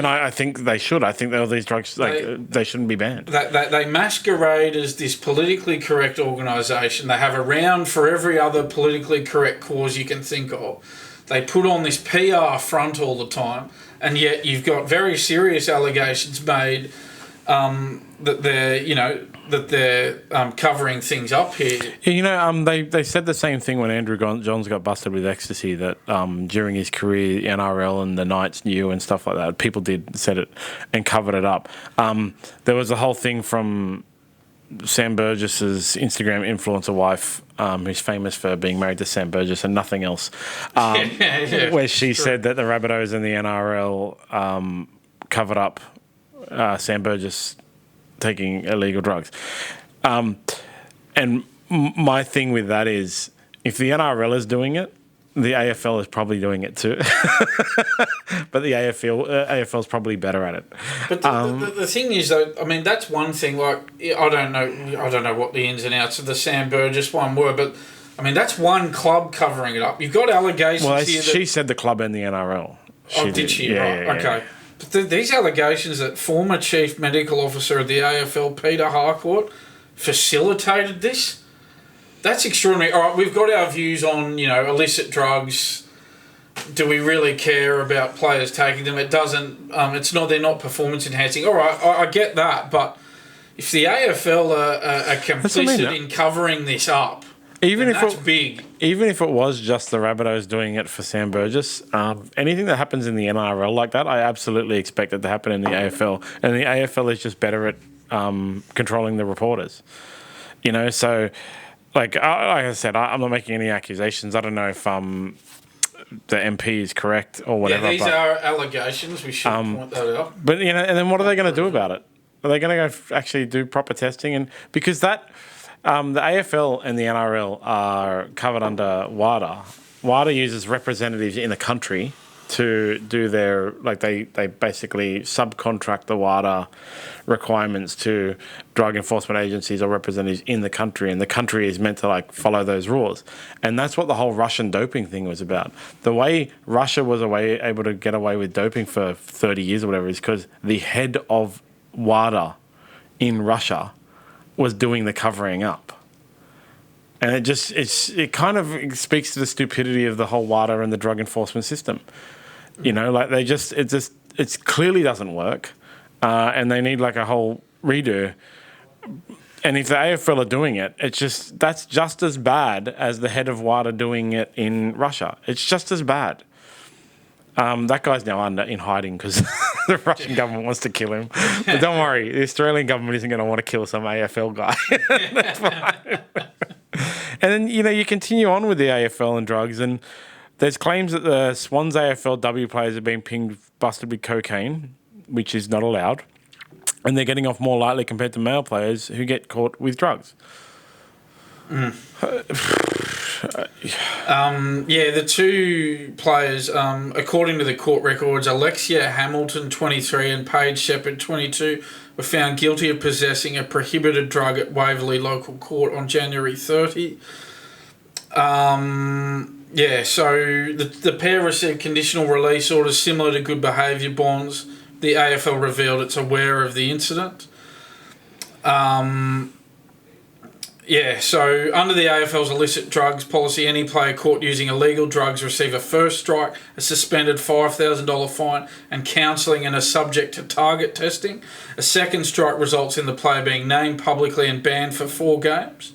I think they should. I think all these drugs, they shouldn't be banned. They masquerade as this politically correct organisation. They have a round for every other politically correct cause you can think of. They put on this PR front all the time, and yet you've got very serious allegations made that they're covering things up here. They said the same thing when Andrew Johns got busted with ecstasy, that during his career, NRL and the Knights knew and stuff like that. People said it and covered it up. There was a whole thing from Sam Burgess's Instagram influencer wife, who's famous for being married to Sam Burgess and nothing else, where she said that the Rabbitohs and the NRL covered up Sam Burgess taking illegal drugs. And my thing with that is, if the NRL is doing it, the AFL is probably doing it too. But the AFL is probably better at it. But the thing is, though, I mean, that's one thing. Like, I don't know what the ins and outs of the Sam Burgess one were, but I mean, that's one club covering it up. You've got allegations here. She said the club and the NRL. Did she? Yeah, right. Yeah, okay. Yeah. But these allegations that former chief medical officer of the AFL, Peter Harcourt, facilitated this, that's extraordinary. All right, we've got our views on, illicit drugs. Do we really care about players taking them? It doesn't. They're not performance enhancing. All right, I get that, but if the AFL are complicit in covering this up, that's big. Even if it was just the Rabbitohs doing it for Sam Burgess, anything that happens in the NRL like that, I absolutely expect it to happen in the AFL. And the AFL is just better at controlling the reporters. So, like I said, I'm not making any accusations. I don't know if the MP is correct or whatever. Yeah, these are allegations. We should point that out. But, and then what are they going to do about it? Are they going to go actually do proper testing? And because that... the AFL and the NRL are covered under WADA. WADA uses representatives in the country to do their... they basically subcontract the WADA requirements to drug enforcement agencies or representatives in the country, and the country is meant to follow those rules. And that's what the whole Russian doping thing was about. The way Russia was able to get away with doping for 30 years or whatever is because the head of WADA in Russia was doing the covering up. And it kind of speaks to the stupidity of the whole WADA and the drug enforcement system. It clearly doesn't work. And they need a whole redo. And if the AFL are doing it, that's just as bad as the head of WADA doing it in Russia. It's just as bad. That guy's now in hiding because the Russian government wants to kill him. But don't worry, the Australian government isn't going to want to kill some AFL guy. That's fine. And then, you continue on with the AFL and drugs, and there's claims that the Swans AFLW players have been busted with cocaine, which is not allowed, and they're getting off more lightly compared to male players who get caught with drugs. The two players, according to the court records, Alexia Hamilton, 23, and Paige Shepherd, 22, were found guilty of possessing a prohibited drug at Waverley Local Court on January 30. So the pair received conditional release orders similar to good behaviour bonds. The AFL revealed it's aware of the incident. So under the AFL's illicit drugs policy, any player caught using illegal drugs receive a first strike, a suspended $5,000 fine, and counselling, and are subject to target testing. A second strike results in the player being named publicly and banned for 4 games.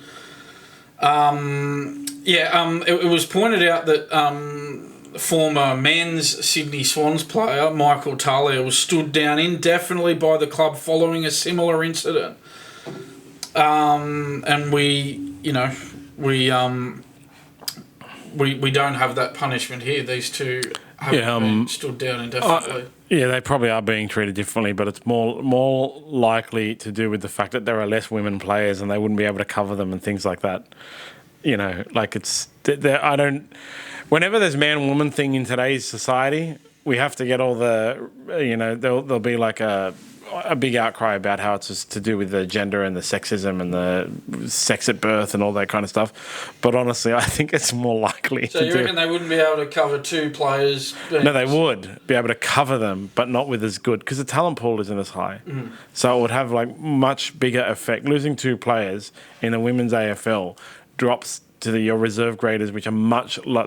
It was pointed out that former men's Sydney Swans player Michael Talia was stood down indefinitely by the club following a similar incident. And we we don't have that punishment here. These two haven't been stood down indefinitely. They probably are being treated differently, but it's more likely to do with the fact that there are less women players and they wouldn't be able to cover them and things like that. Whenever there's man-woman thing in today's society, we have to get all the, there'll be like a big outcry about how it's just to do with the gender and the sexism and the sex at birth and all that kind of stuff. But honestly, I think it's more likely. So you reckon they wouldn't be able to cover two players? No, they would be able to cover them, but not with as good, because the talent pool isn't as high. Mm. So it would have like much bigger effect. Losing two players in a women's AFL drops to your reserve graders, which are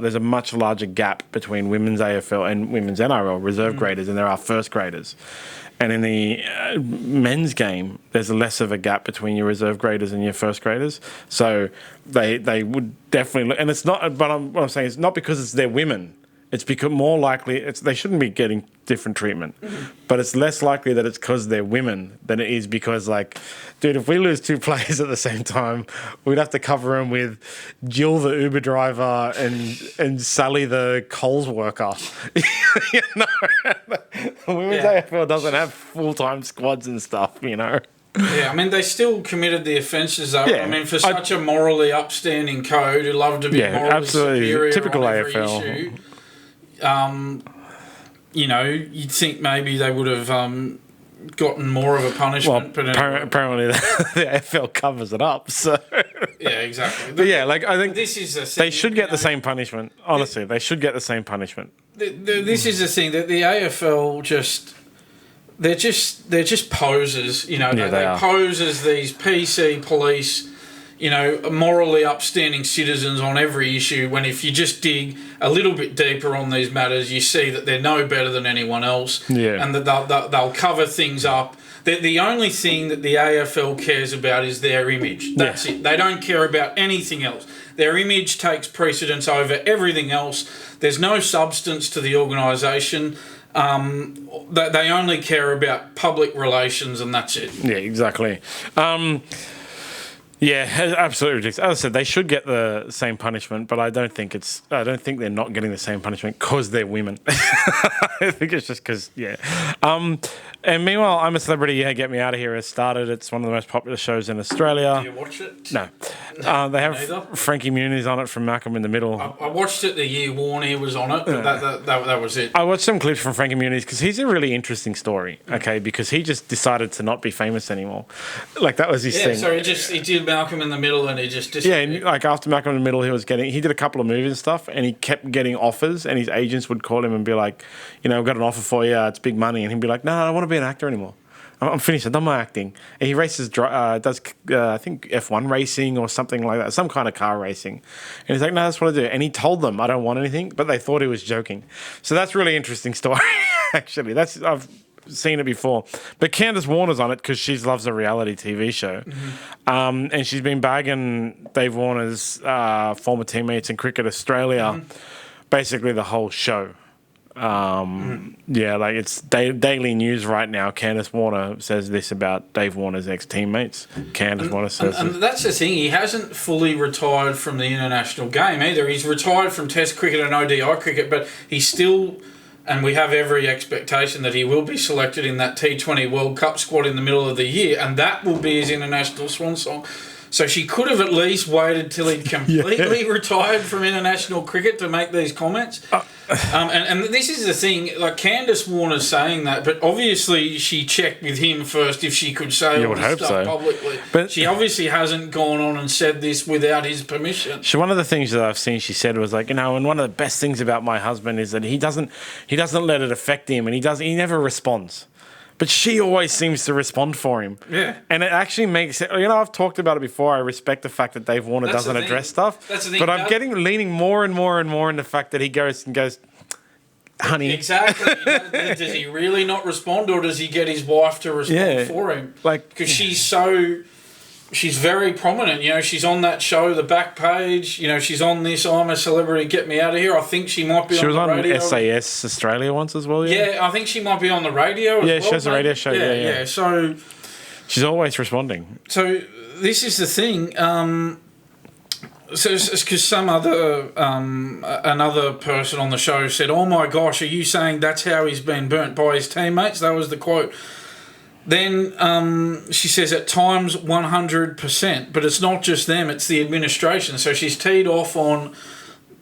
there's a much larger gap between women's AFL and women's NRL reserve graders, and there are first graders. And in the men's game, there's less of a gap between your reserve graders and your first graders. So they would definitely, and it's not. But what I'm saying is not because it's their women. It's because more likely they shouldn't be getting different treatment, but it's less likely that it's because they're women than it is because, like, dude, if we lose two players at the same time, we'd have to cover them with Jill the Uber driver and Sally the Coles worker. Women's AFL doesn't have full-time squads and stuff, Yeah, I mean, they still committed the offences, though. Yeah, I mean, for such a morally upstanding code who love to be morally superior typical on every AFL issue, you'd think maybe they would have gotten more of a punishment. Well, apparently the AFL covers it up. So yeah, exactly. But yeah, like I think this is a thing, they should get the same punishment. Honestly, they should get the same punishment. This is the thing that the AFL they're just posers. They pose as these PC police. Morally upstanding citizens on every issue, when if you just dig a little bit deeper on these matters, you see that they're no better than anyone else, and that they'll cover things up. The only thing that the AFL cares about is their image. That's it. They don't care about anything else. Their image takes precedence over everything else. There's no substance to the organisation. They only care about public relations, and that's it. Yeah, exactly. Yeah, absolutely ridiculous. As I said, they should get the same punishment, but I don't think they're not getting the same punishment because they're women. I think it's just because, and meanwhile, I'm a Celebrity, Get Me Out of Here has started. It's one of the most popular shows in Australia. Do you watch it? No. They have Frankie Muniz on it from Malcolm in the Middle. I watched it the year Warner was on it, but that was it. I watched some clips from Frankie Muniz because he's a really interesting story, because he just decided to not be famous anymore. Like, that was his thing. So he did Malcolm in the Middle and he just disappeared. Yeah, and like after Malcolm in the Middle, he did a couple of movies and stuff, and he kept getting offers, and his agents would call him and be like, I've got an offer for you, it's big money, and he'd be like, no, I don't want to be an actor anymore. I'm finished. I've done my acting. And he races, does I think F1 racing or something like that, some kind of car racing. And he's like, no, that's what I do. And he told them, I don't want anything, but they thought he was joking. So that's a really interesting story, actually. I've seen it before. But Candice Warner's on it because she loves a reality TV show. Mm-hmm. And she's been bagging Dave Warner's former teammates in Cricket Australia, basically the whole show. Yeah, like it's daily news right now. Candice Warner says this about Dave Warner's ex-teammates. Candice Warner says... And that's the thing, he hasn't fully retired from the international game either. He's retired from Test cricket and ODI cricket, but he's still... And we have every expectation that he will be selected in that T20 World Cup squad in the middle of the year, and that will be his international swan song. So she could have at least waited till he'd completely retired from international cricket to make these comments. And this is the thing, like Candice Warner's saying that, but obviously she checked with him first if she could say all this stuff publicly. But she obviously hasn't gone on and said this without his permission. So one of the things that I've seen she said was like, and one of the best things about my husband is that he doesn't let it affect him, and he never responds. But she always seems to respond for him. Yeah. And it actually makes it... I've talked about it before. I respect the fact that Dave Warner doesn't address stuff. That's the thing. But I'm leaning more and more and more in the fact that he goes, honey. Exactly. Does he really not respond, or does he get his wife to respond for him? Because she's very prominent. She's on that show, the back page. She's on this I'm a Celebrity, Get Me Out of Here. I think she might be on the radio. She was on SAS Australia once as well, yeah? Yeah, I think she might be on the radio as well. She has a radio show, yeah. So she's always responding. So this is the thing. So it's because some other another person on the show said, "Oh my gosh, are you saying that's how he's been burnt by his teammates?" That was the quote. Then she says at times 100%, but it's not just them; it's the administration. So she's teed off on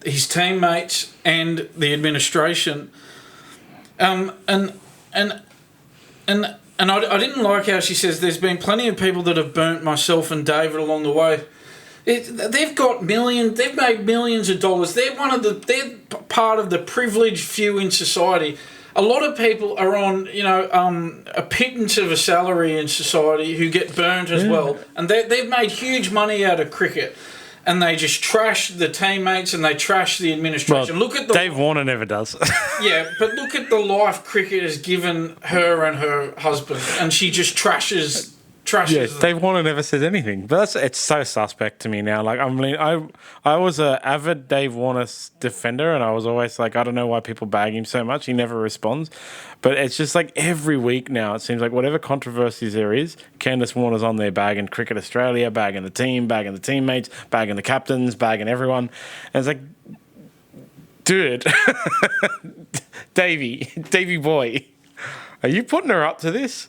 his teammates and the administration. And I didn't like how she says there's been plenty of people that have burnt myself and David along the way. They've got millions. They've made millions of dollars. They're part of the privileged few in society. A lot of people are on, a pittance of a salary in society who get burnt as well, and they've made huge money out of cricket. And they just trash the teammates and they trash the administration. Well, Dave Warner never does. Yeah, but look at the life cricket has given her and her husband, and she just trashes. Yeah, Dave Warner never says anything, but it's so suspect to me now. Like I was an avid Dave Warner defender, and I was always like, I don't know why people bag him so much. He never responds, but it's just like every week now. It seems like whatever controversies there is, Candice Warner's on there bagging Cricket Australia, bagging the team, bagging the teammates, bagging the captains, bagging everyone, and it's like, dude, Davey boy, are you putting her up to this?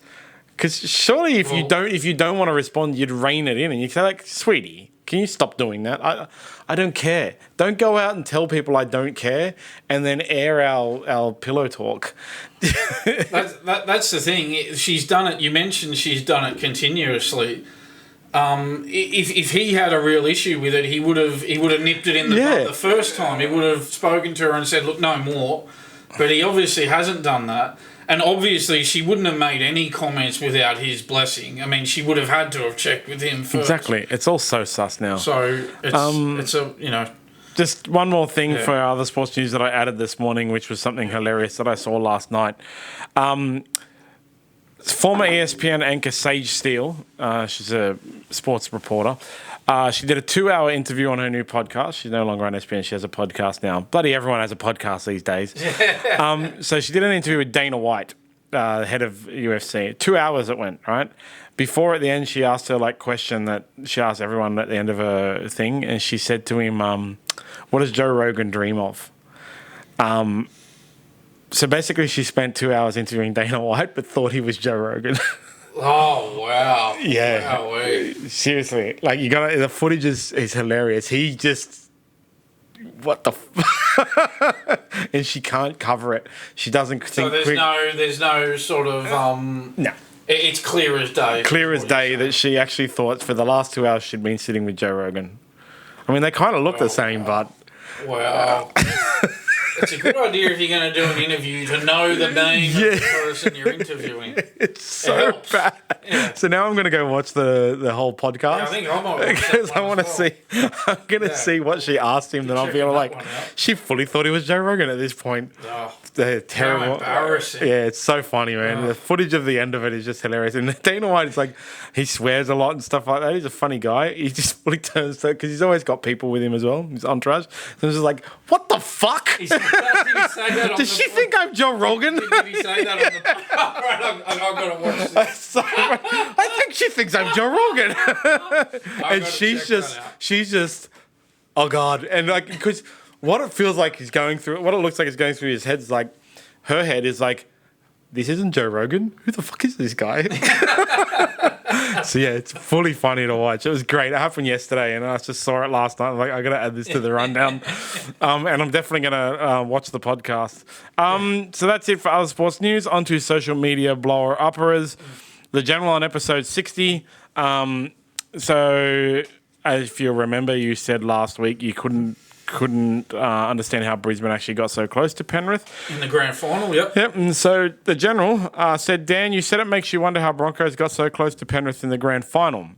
Because surely if you don't want to respond, you'd rein it in and you'd say, like, sweetie, can you stop doing that? I don't care. Don't go out and tell people I don't care and then air our pillow talk. That's the thing. She's done it. You mentioned she's done it continuously. If he had a real issue with it, he would have nipped it in the bud the first time. He would have spoken to her and said, look, no more. But he obviously hasn't done that. And obviously, she wouldn't have made any comments without his blessing. I mean, she would have had to have checked with him first. Exactly. It's all so sus now. So, it's a. Just one more thing for other sports news that I added this morning, which was something hilarious that I saw last night. Former ESPN anchor Sage Steele, she's a sports reporter. She did a 2-hour interview on her new podcast. She's no longer on ESPN. She has a podcast now. Bloody everyone has a podcast these days. So she did an interview with Dana White, head of UFC. 2 hours it went, right? Before at the end, she asked her question that she asked everyone at the end of her thing. And she said to him, what does Joe Rogan dream of? So basically she spent 2 hours interviewing Dana White, but thought he was Joe Rogan. Oh, wow. Yeah. Wow, seriously. Like, the footage is hilarious. He just, what the and she can't cover it. She doesn't think. So there's no sort of, no. It's clear as day. Clear as day that she actually thought for the last 2 hours she'd been sitting with Joe Rogan. I mean, they kind of look the same, but. Wow. It's a good idea if you're going to do an interview to know the name of the person you're interviewing. It's so bad. Yeah. So now I'm going to go watch the whole podcast. Yeah, I think I might watch because I want to see. I'm going to see what she asked him. Then I'll be like, she fully thought he was Joe Rogan at this point. Oh, they're terrible. Embarrassing. Yeah, it's so funny, man. The footage of the end of it is just hilarious. And Dana White is like, he swears a lot and stuff like that. He's a funny guy. He just fully turns to, because he's always got people with him as well. His entourage. So it's just like, what the fuck? Does she think I'm Joe Rogan? Did he say that on the... Right, I've got to watch this. I think she thinks I'm Joe Rogan. And she's just, oh God. And like, because what it feels like he's going through, what it looks like he's going through his head is like, her head is like, this isn't Joe Rogan. Who the fuck is this guy? So yeah, it's fully funny to watch. It was great. It happened yesterday, and I just saw it last night. I'm like, I got to add this to the rundown, and I'm definitely gonna watch the podcast. So that's it for other sports news. On to social media blower uppers. The General on episode 60. So if you remember, you said last week you couldn't understand how Brisbane actually got so close to Penrith. In the grand final, yep. Yep, and so the General said, Dan, you said it makes you wonder how Broncos got so close to Penrith in the grand final.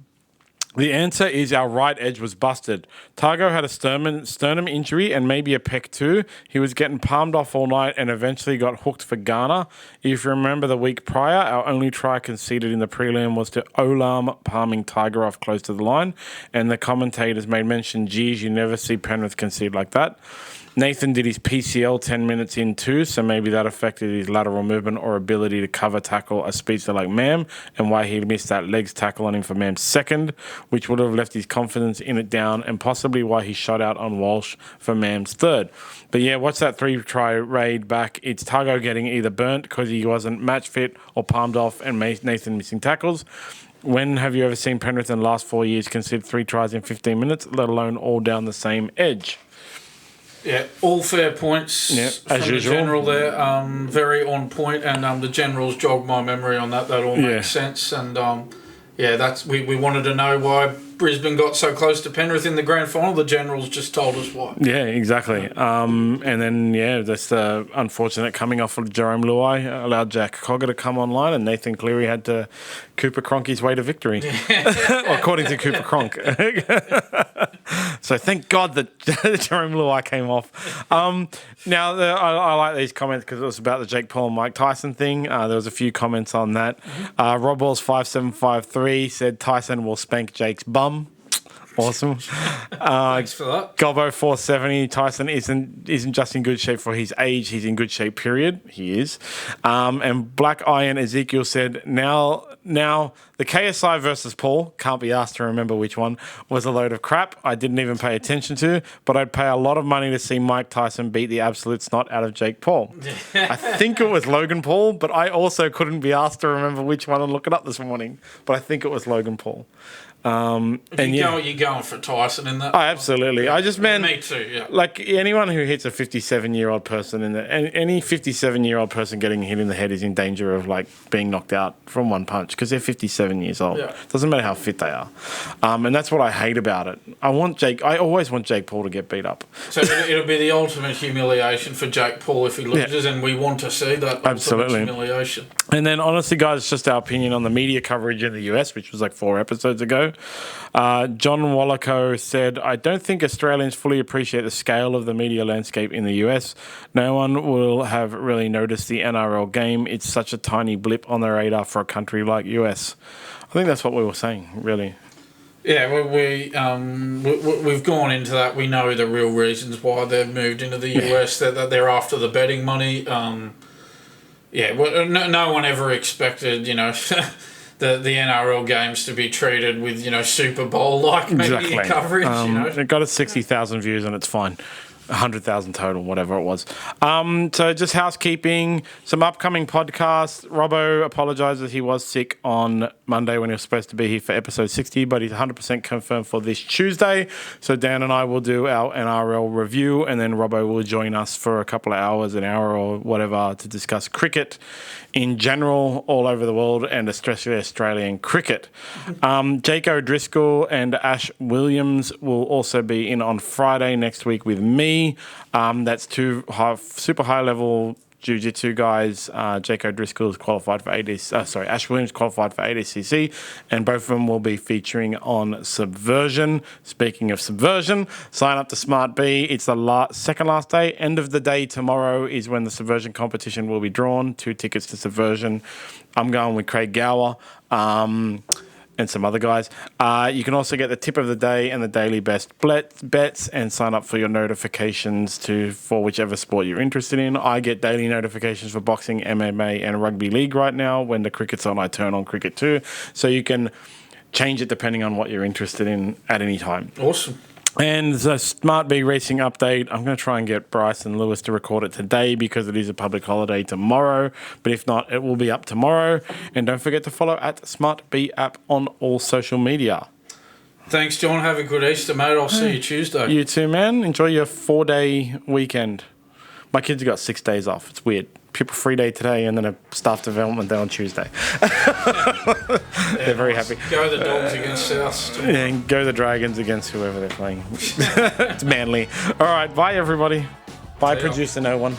The answer is our right edge was busted. Targo had a sternum injury and maybe a pec too. He was getting palmed off all night and eventually got hooked for Ghana. If you remember the week prior, our only try conceded in the prelim was to Olam palming Tiger off close to the line. And the commentators made mention, geez, you never see Penrith concede like that. Nathan did his PCL 10 minutes in too, so maybe that affected his lateral movement or ability to cover tackle a speedster like Mam, and why he missed that legs tackle on him for Mam's second, which would have left his confidence in it down, and possibly why he shot out on Walsh for Mam's third. But yeah, what's that 3-try raid back? It's Targo getting either burnt because he wasn't match fit or palmed off, and Nathan missing tackles. When have you ever seen Penrith in the last 4 years concede 3 tries in 15 minutes, let alone all down the same edge? Yeah, all fair points from as the usual. general there. Very on point, and the generals jogged my memory on that. That all makes sense. And that's we wanted to know why Brisbane got so close to Penrith in the grand final. The generals just told us why. Yeah, exactly. And then, that's the unfortunate coming off of Jerome Luai allowed Jack Cogger to come online, and Nathan Cleary had to Cooper Cronk his way to victory, according to Cooper Cronk. So thank God that Jerome Luai came off. Now, I like these comments because it was about the Jake Paul and Mike Tyson thing. There was a few comments on that. Rob Balls 5753 said Tyson will spank Jake's bum. Awesome. Thanks for that. Gobbo 470. Tyson isn't just in good shape for his age. He's in good shape, period. He is. And Black Iron Ezekiel said, now the KSI versus Paul, can't be asked to remember which one, was a load of crap I didn't even pay attention to, but I'd pay a lot of money to see Mike Tyson beat the absolute snot out of Jake Paul. I think it was Logan Paul, but I also couldn't be asked to remember which one and look it up this morning. But I think it was Logan Paul. You're going for Tyson in that? Oh, absolutely. I just, man... Me too, yeah. Like, anyone who hits a 57-year-old person, any 57-year-old person getting hit in the head is in danger of, like, being knocked out from one punch because they're 57 years old. Yeah. Doesn't matter how fit they are. And that's what I hate about it. I always want Jake Paul to get beat up. So it'll be the ultimate humiliation for Jake Paul if he loses, and we want to see that ultimate humiliation. And then, honestly, guys, it's just our opinion on the media coverage in the US, which was like 4 episodes ago. John Wallaco said, I don't think Australians fully appreciate the scale of the media landscape in the US. No one will have really noticed the NRL game. It's such a tiny blip on the radar for a country like US. I think that's what we were saying, really. Yeah, we've gone into that. We know the real reasons why they've moved into the US, that they're after the betting money. No one ever expected, the NRL games to be treated with, Super Bowl-like media coverage, It got us 60,000 views and it's fine. 100,000 total, whatever it was. So just housekeeping, some upcoming podcasts. Robbo apologises. He was sick on Monday when he was supposed to be here for episode 60, but he's 100% confirmed for this Tuesday. So Dan and I will do our NRL review, and then Robbo will join us for a couple of hours, an hour or whatever, to discuss cricket in general all over the world, and especially Australian cricket. Jake O'Driscoll and Ash Williams will also be in on Friday next week with me. That's 2 super high level jiu-jitsu guys. Jake O'Driscoll is qualified for Ash Williams qualified for ADCC, and both of them will be featuring on Subversion. Speaking of Subversion, sign up to SmartB. It's the second last day. End of the day tomorrow is when the Subversion competition will be drawn. 2 tickets to Subversion. I'm going with Craig Gower. And some other guys. You can also get the tip of the day and the daily best bets, and sign up for your notifications for whichever sport you're interested in. I get daily notifications for boxing, MMA, and rugby league right now. When the cricket's on, I turn on cricket too. So you can change it depending on what you're interested in at any time. Awesome. And the SmartB racing update, I'm going to try and get Bryce and Lewis to record it today because it is a public holiday tomorrow. But if not, it will be up tomorrow. And don't forget to follow at SmartB app on all social media. Thanks, John. Have a good Easter, mate. I'll see you Tuesday. You too, man. Enjoy your 4-day weekend. My kids have got 6 days off. It's weird. Pupil free day today and then a staff development day on Tuesday. They're very happy. Go the Dogs against South. And go the Dragons against whoever they're playing. It's Manly. All right, bye everybody. Bye, producer no one.